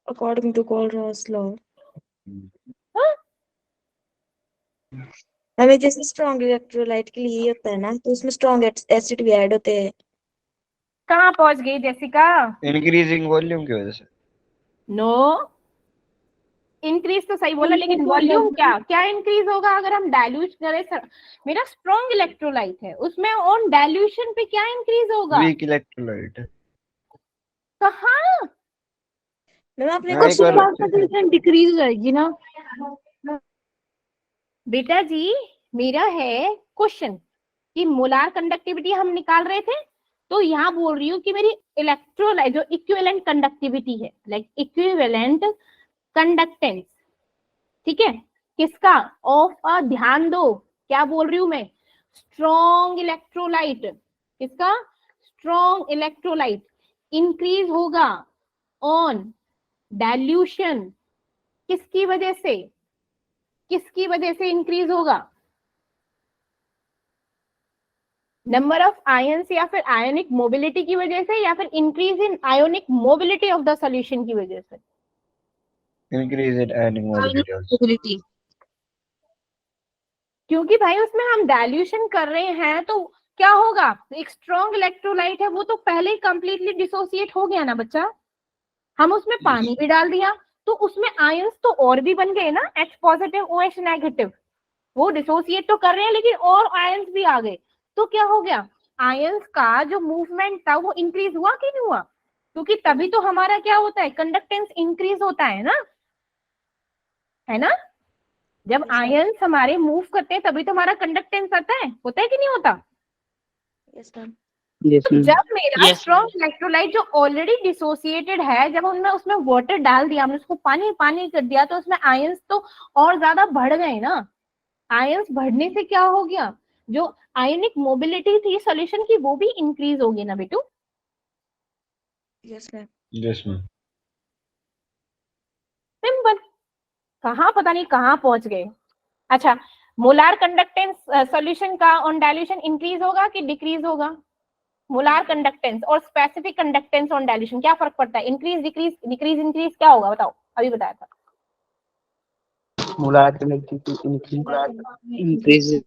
अकॉर्डिंग टू कोलरॉस लॉ, हमें जैसे स्ट्रॉन्ग इलेक्ट्रोलाइट के लिए होता है ना, तो उसमें स्ट्रॉन्ग एसिड भी ऐड होते हैं। कहाँ पहुंच गई जेसिका, इंक्रीजिंग वॉल्यूम की वजह से। नो इंक्रीज तो सही बोला, लेकिन वॉल्यूम क्या क्या इंक्रीज होगा अगर हम डाइल्यूट करें, मेरा स्ट्रॉन्ग इलेक्ट्रोलाइट है उसमें ऑन डाइल्यूशन पे क्या इंक्रीज होगा, वीक इलेक्ट्रोलाइट। कहाँ मैम आपने हाँ, एक बार- कंसंट्रेशन डिक्रीज हो जाएगी ना। बेटा जी मेरा है क्वेश्चन कि मोलार कंडक्टिविटी हम निकाल रहे थे, तो यहाँ बोल रही हूँ कि मेरी इलेक्ट्रोलाइट जो इक्विवेलेंट कंडक्टिविटी है, लाइक इक्विवेलेंट कंडक्टेंस, ठीक है, किसका, ऑफ अ, ध्यान दो क्या बोल रही हूं मैं, स्ट्रॉन्ग इलेक्ट्रोलाइट, किसका, स्ट्रॉन्ग इलेक्ट्रोलाइट इंक्रीज होगा ऑन डाइल्यूशन, किसकी वजह से, किसकी वजह से इंक्रीज होगा, नंबर ऑफ आयंस या फिर आयोनिक मोबिलिटी की वजह से, या फिर increase in ionic mobility of the solution की वजह से, इंक्रीज इन आयनिक मोबिलिटी। क्योंकि भाई उसमें हम डाइल्यूशन कर रहे हैं तो क्या होगा, एक स्ट्रॉन्ग इलेक्ट्रोलाइट है वो तो पहले ही कंप्लीटली डिसोसिएट हो गया ना बच्चा, हम उसमें पानी भी डाल दिया तो उसमें आयंस तो और भी बन गए ना, H पॉजिटिव OH नेगेटिव, वो डिसोसिएट तो कर रहे हैं लेकिन और आयंस भी आ गए, तो क्या हो गया, आयंस का जो मूवमेंट था वो इंक्रीज हुआ कि नहीं हुआ, क्योंकि तभी तो हमारा क्या होता है, कंडक्टेंस इंक्रीज होता है ना, है ना, जब आयंस हमारे मूव करते हैं तभी तो हमारा कंडक्टेंस आता है, होता है कि नहीं होता। Yes ma'am. तो जब मेरा Yes, स्ट्रॉन्ग इलेक्ट्रोलाइट जो ऑलरेडी डिसोसिएटेड है, जब हमने उसमें वाटर डाल दिया, हमने उसको पानी पानी कर दिया, तो उसमें आयंस तो और ज्यादा बढ़ गए ना, आयंस बढ़ने से क्या हो गया, जो आयनिक मोबिलिटी थी सॉल्यूशन की, वो भी इंक्रीज होगी ना बेटू। Yes ma'am. Yes, ma'am. Simple. कहाँ पता नहीं कहाँ पहुंच गए। अच्छा, मोलार कंडक्टेंस सॉल्यूशन का ऑन डाइल्यूशन इंक्रीज होगा कि डिक्रीज होगा? मोलार कंडक्टेंस और स्पेसिफिक कंडक्टेंस ऑन डाइल्यूशन क्या फर्क पड़ता है? इंक्रीज डिक्रीज डिक्रीज इंक्रीज क्या होगा बताओ, अभी बताया था। मोलार कंडक्टिविटी इंक्रीज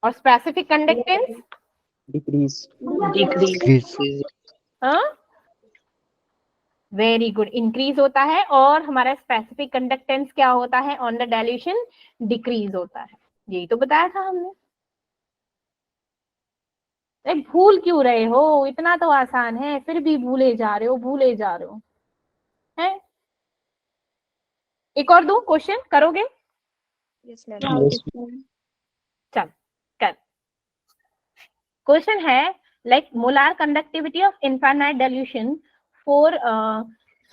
और स्पेसिफिक कंडक्टेंस डिक्रीज डिक्रीज। हाँ, वेरी गुड, इंक्रीज होता है। और हमारा स्पेसिफिक कंडक्टेंस क्या होता है ऑन द डाइल्यूशन? डिक्रीज होता है। यही तो बताया था हमने। भूल क्यों रहे हो? इतना तो आसान है, फिर भी भूले जा रहे हो, भूले जा रहे हो हैं। एक और दूं क्वेश्चन, करोगे? Yes ma'am. चल कर। क्वेश्चन है like molar conductivity of infinite dilution for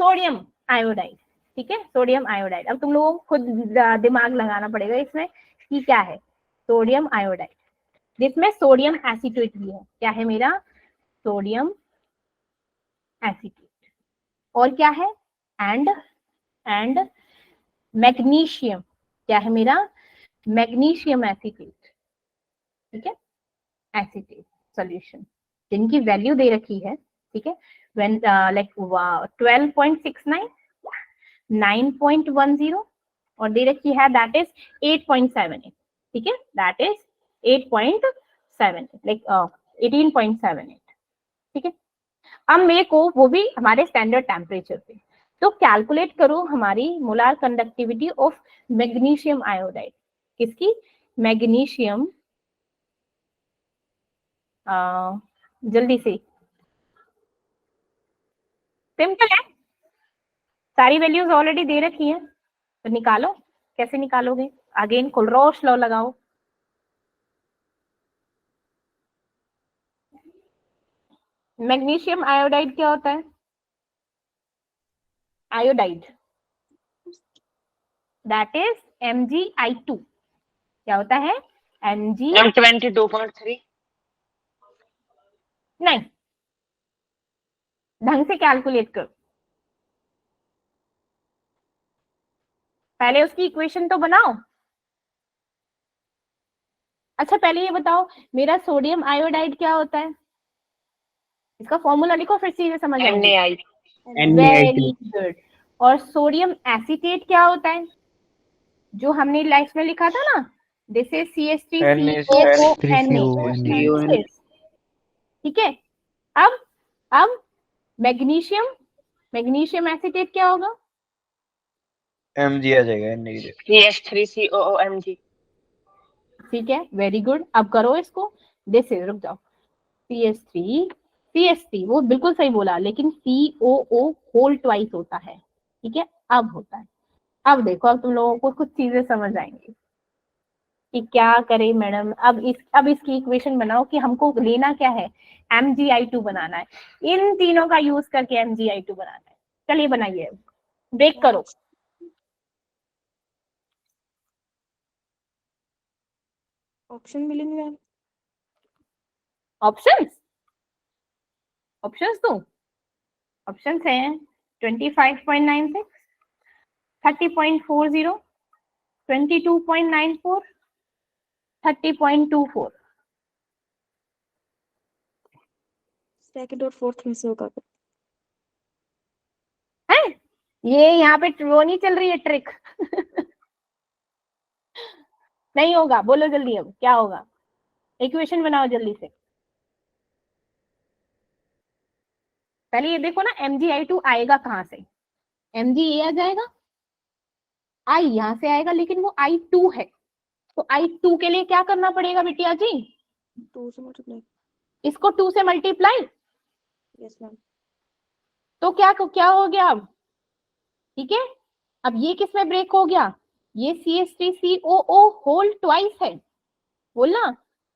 sodium iodide. ठीक है, सोडियम आयोडाइड। अब तुम लोगों को खुद दिमाग लगाना पड़ेगा इसमें कि क्या है सोडियम आयोडाइड, जिसमें सोडियम एसीटेट भी है। क्या है मेरा? Sodium acetate. और क्या है? And magnesium. क्या है मेरा? Magnesium acetate. ठीक है, एसीटेट सॉल्यूशन, जिनकी वैल्यू दे रखी है। ठीक है, व्हेन लाइक 12.69, 9.10 और दे रखी है दैट इज 8.78। ठीक है, दैट इज 8.78 लाइक 18.78। ठीक है, अब मेरे को वो भी हमारे स्टैंडर्ड टेम्परेचर पे। तो कैलकुलेट करो हमारी molar conductivity of magnesium iodide. किसकी? मैग्नीशियम। जल्दी से, सिंपल है, सारी वैल्यूज ऑलरेडी दे रखी है, तो निकालो। कैसे निकालोगे? अगेन कोलरोश लॉ लगाओ। मैग्नीशियम आयोडाइड क्या होता है? Iodide that is MgI2। क्या होता है? Mg। 22.3। नहीं, ढंग से कैलकुलेट कर, पहले उसकी इक्वेशन तो बनाओ। अच्छा पहले ये बताओ, मेरा सोडियम आयोडाइड क्या होता है? इसका फॉर्मूला लिखो, फिर सीधे समझ आएगी। NaI। Very good. और सोडियम एसीटेट क्या होता है? जो हमने लाइफ में लिखा था ना, दिस इज CH3COONA। ठीक है, अब मैग्नीशियम एसीटेट क्या होगा? Mg आ जाएगा नेगेटिव। CH3COOMg। ठीक है, वेरी गुड। अब करो इसको, दिस इज, रुक जाओ, CH3 वो बिल्कुल सही बोला, लेकिन COO होल ट्वाइस होता है। ठीक है, अब होता है। अब देखो, अब तुम लोगों को कुछ चीजें समझ आएंगी कि क्या करें मैडम। अब इसकी इक्वेशन बनाओ कि हमको लेना क्या है, MgI2 बनाना है। इन तीनों का यूज करके MgI2 बनाना है। चलिए बनाइए, ब्रेक करो। ऑप्शन मिलेंगे मैम? ऑप्शंस दो। ऑप्शंस हैं 25.96, 30.40, 22.94, 30.24। सेकंड और फोर्थ में से होगा। है ये यहाँ पे वो नहीं चल रही है ट्रिक। नहीं होगा, बोलो जल्दी, अब क्या होगा? इक्वेशन बनाओ जल्दी से। पहले ये देखो ना, MgI2 आएगा कहाँ से? Mg ये आ जाएगा, I यहाँ से आएगा, लेकिन वो I2 है। तो I2 के लिए क्या करना पड़ेगा बिटिया जी? 2 से मल्टीप्लाई। इसको 2 से मल्टीप्लाई। Yes ma'am. तो क्या हो गया अब? ठीक है, अब ये किस में ब्रेक हो गया? ये CH3COO होल ट्वाइस है, बोलना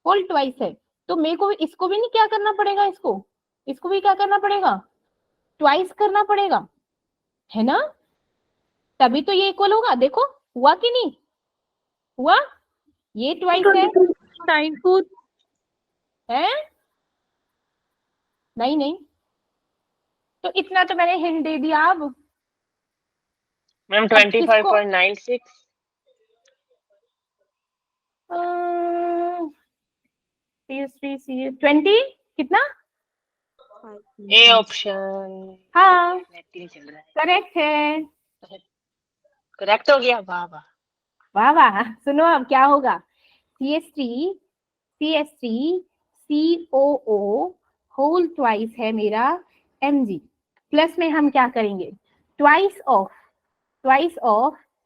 होल ट्वाइस है। तो मेरे को इसको भी नहीं क्या करना पड़ेगा, इसको भी क्या करना पड़ेगा? ट्वाइस करना पड़ेगा, है ना? तभी तो ये इक्वल होगा। देखो हुआ कि नहीं हुआ? ये ट्वाइस है, साइन फोर है? नहीं नहीं, तो इतना तो मैंने हिंट दे दिया। अब मैम अब किसको 25.96 20 कितना? ए ऑप्शन हाँ नहीं चल रहा है। करेक्ट है। करेक्ट हो गया, वाह वाह। वाह वाह। सुनो अब क्या होगा, CH3 COO होल ट्वाइस है मेरा Mg, प्लस में हम क्या करेंगे, twice of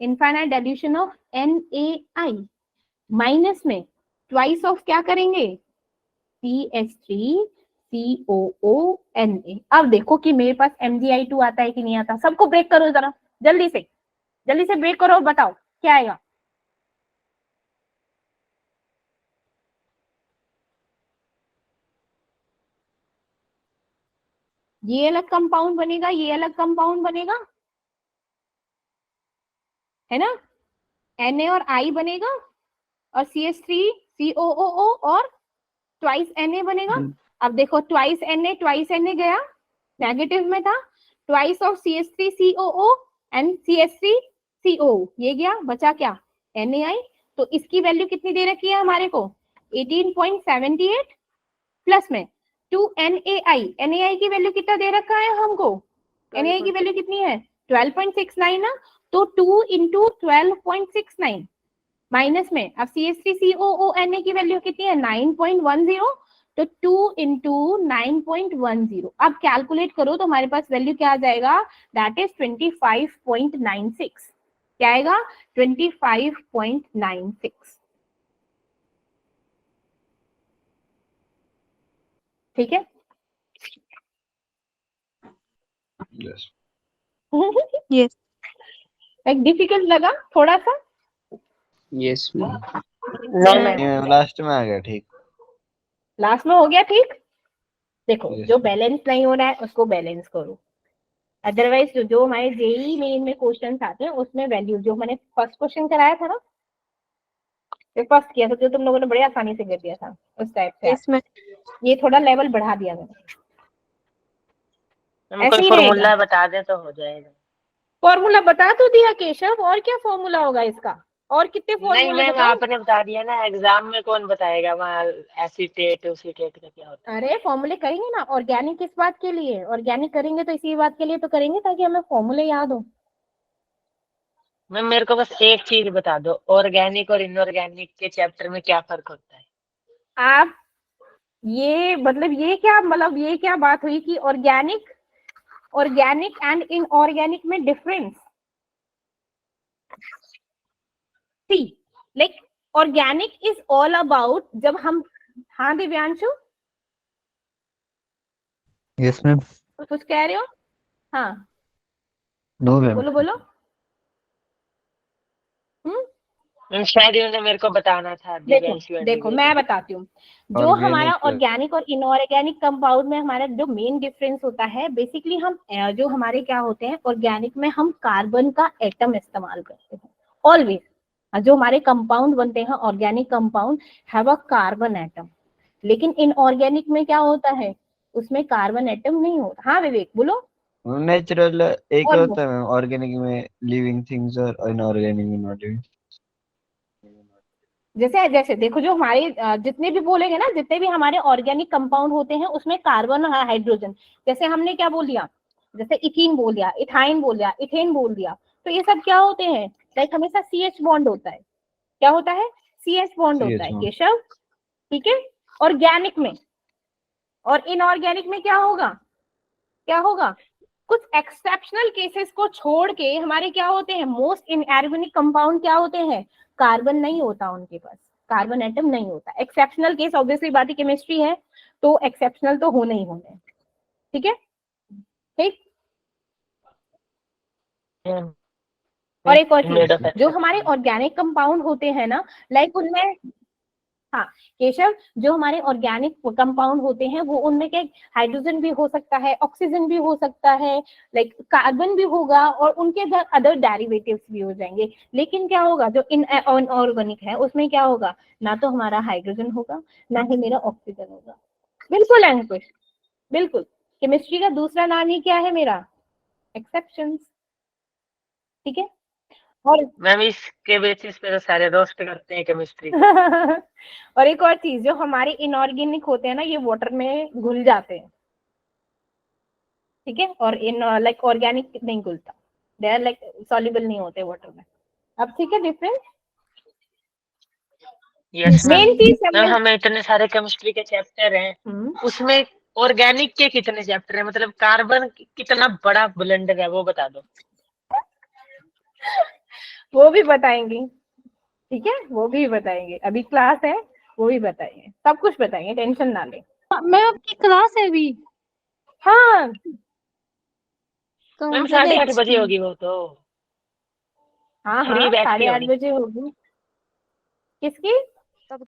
infinite dilution of NaI, minus में ट्वाइस ऑफ क्या करेंगे, CH3COONa। अब देखो कि मेरे पास MgI2 आता है कि नहीं आता। सबको ब्रेक करो जरा, जल्दी से ब्रेक करो और बताओ क्या आएगा। ये अलग कंपाउंड बनेगा, ये अलग कंपाउंड बनेगा, है ना। Na और I बनेगा और CH3COOO और ट्वाइस Na बनेगा। अब देखो ट्वाइस Na गया, नेगेटिव में था, twice of CH3COO and CH3CO ये गया, बचा क्या, NaI। तो इसकी वैल्यू कितनी दे रखी है हमारे को, 18.78 प्लस में 2 NaI की वैल्यू कितना दे रखा है हमको, NaI की वैल्यू कितनी है 12.69 ना, तो 2 इंटू 12.69 माइनस में अब CH3COONa की वैल्यू कितनी है 9.10, तो 2 इंटू 9.10। अब कैलकुलेट करो तो हमारे पास वैल्यू क्या आ जाएगा, दैट इज 25.96। क्या आएगा 25.96। ठीक है। यस यस एक डिफिकल्ट लगा थोड़ा सा, यस मैम। नहीं मैम लास्ट में आ गया ठीक। लास्ट में हो गया ठीक। देखो Yes. जो बैलेंस नहीं हो रहा है उसको बैलेंस करो, अदरवाइज जो हमारे जेई मेन में क्वेश्चन आते हैं उसमें वैल्यू, जो मैंने फर्स्ट क्वेश्चन कराया था ना, फर्स्ट किया था जो तुम लोगों ने बड़े आसानी से कर दिया था, उस टाइप से इसमें ये थोड़ा लेवल बढ़ा दिया मैंने। कोई ऐसे ही फॉर्मूला रहेगा। बता दे तो हो जाएगा। फॉर्मूला बता तो दिया केशव, और क्या फॉर्मूला होगा इसका, और कितने नहीं फॉर्मूले मैम बताओ। आपने बता दिया ना, एग्जाम में कौन बताएगा वहाँ एसीटेट उसीटेट का क्या होता है। अरे फॉर्मूले करेंगे ना, ऑर्गेनिक किस बात के लिए, ऑर्गेनिक करेंगे तो इसी बात के लिए तो करेंगे ताकि हमें फॉर्मूले याद हो। मैम मेरे को बस एक चीज बता दो, ऑर्गेनिक और इनऑर्गेनिक के चैप्टर में क्या फर्क होता है। आप ये मतलब ये क्या बात हुई कि ऑर्गेनिक एंड इनऑर्गेनिक में difference, see like organic is all about जब हम, हाँ दिव्यांशु यस मैम। कुछ कह रहे हो, हाँ नो मैम। बोलो बोलो। मैम शायद उन्होंने मेरे को बताना था। देखो मैं बताती हूँ, जो हमारा ऑर्गेनिक और इनऑर्गेनिक कंपाउंड में हमारा जो मेन डिफरेंस होता है, बेसिकली हम जो हमारे क्या होते हैं, ऑर्गेनिक में हम कार्बन का एटम इस्तेमाल करते हैं ऑलवेज। जो हमारे कंपाउंड बनते हैं organic compound have a carbon atom, लेकिन इनऑर्गेनिक में क्या होता है, उसमें कार्बन एटम नहीं होता। हाँ विवेक बोलो। नेचुरल एक और होता है ऑर्गेनिक में लिविंग थिंग्स और इनऑर्गेनिक में नॉट लिविंग। जैसे जैसे देखो जो हमारे जितने भी बोलेंगे ना, जितने भी हमारे ऑर्गेनिक कंपाउंड होते हैं उसमें कार्बन और हाइड्रोजन, जैसे हमने क्या बोल दिया, जैसे इथीन बोल दिया, इथाइन बोल दिया, इथेन बोल दिया, तो ये सब क्या होते हैं, लाइक हमेशा CH बॉन्ड होता है। क्या होता है, CH बॉन्ड होता है केशव, ठीक है, ऑर्गेनिक में। और इनऑर्गेनिक में क्या होगा, क्या होगा, कुछ एक्सेप्शनल केसेस को छोड़ के हमारे क्या होते हैं, मोस्ट इनऑर्गेनिक कंपाउंड क्या होते हैं, कार्बन नहीं होता उनके पास, कार्बन एटम नहीं होता। एक्सेप्शनल केस ऑब्वियसली बात है, केमिस्ट्री है तो एक्सेप्शनल तो होने ही होने, ठीक है ठीक। और एक और चीज, जो हमारे ऑर्गेनिक कंपाउंड होते हैं ना, लाइक उनमें, हाँ केशव, जो हमारे ऑर्गेनिक कंपाउंड होते हैं वो उनमें क्या हाइड्रोजन भी हो सकता है, ऑक्सीजन भी हो सकता है, लाइक कार्बन भी होगा और उनके अदर डेरिवेटिव्स भी हो जाएंगे। लेकिन क्या होगा जो इनऑर्गेनिक है उसमें क्या होगा, ना तो हमारा हाइड्रोजन होगा ना ही मेरा ऑक्सीजन होगा। बिल्कुल अंकुश, बिल्कुल। केमिस्ट्री का दूसरा नाम ही क्या है मेरा, एक्सेप्शंस। ठीक है। और मैम इसके बेसिस पे तो सारे रोस्ट करते हैं केमिस्ट्री। और एक और चीज, जो हमारे इनऑर्गेनिक होते हैं ना ये वाटर में घुल जाते हैं, ठीक है, और इन लाइक ऑर्गेनिक नहीं घुलता, दे आर लाइक सॉल्युबल नहीं होते वाटर में। अब ठीक है डिफरेंस। Yes ma'am. मेन चीज मैम हमें इतने सारे केमिस्ट्री के चैप्टर हैं, उसमें ऑर्गेनिक के कितने चैप्टर हैं, मतलब कार्बन कितना बड़ा ब्लेंडर है वो बता दो। वो भी बताएंगे, ठीक है, वो भी बताएंगे, अभी क्लास है वो भी बताएंगे, सब कुछ बताएंगे, टेंशन ना ले। मैम आपकी क्लास है अभी? हाँ मैम 8:30 बजे होगी वो तो। हाँ फ्री हाँ बैठ के 8:30 होनी। बजे होगी। किसकी?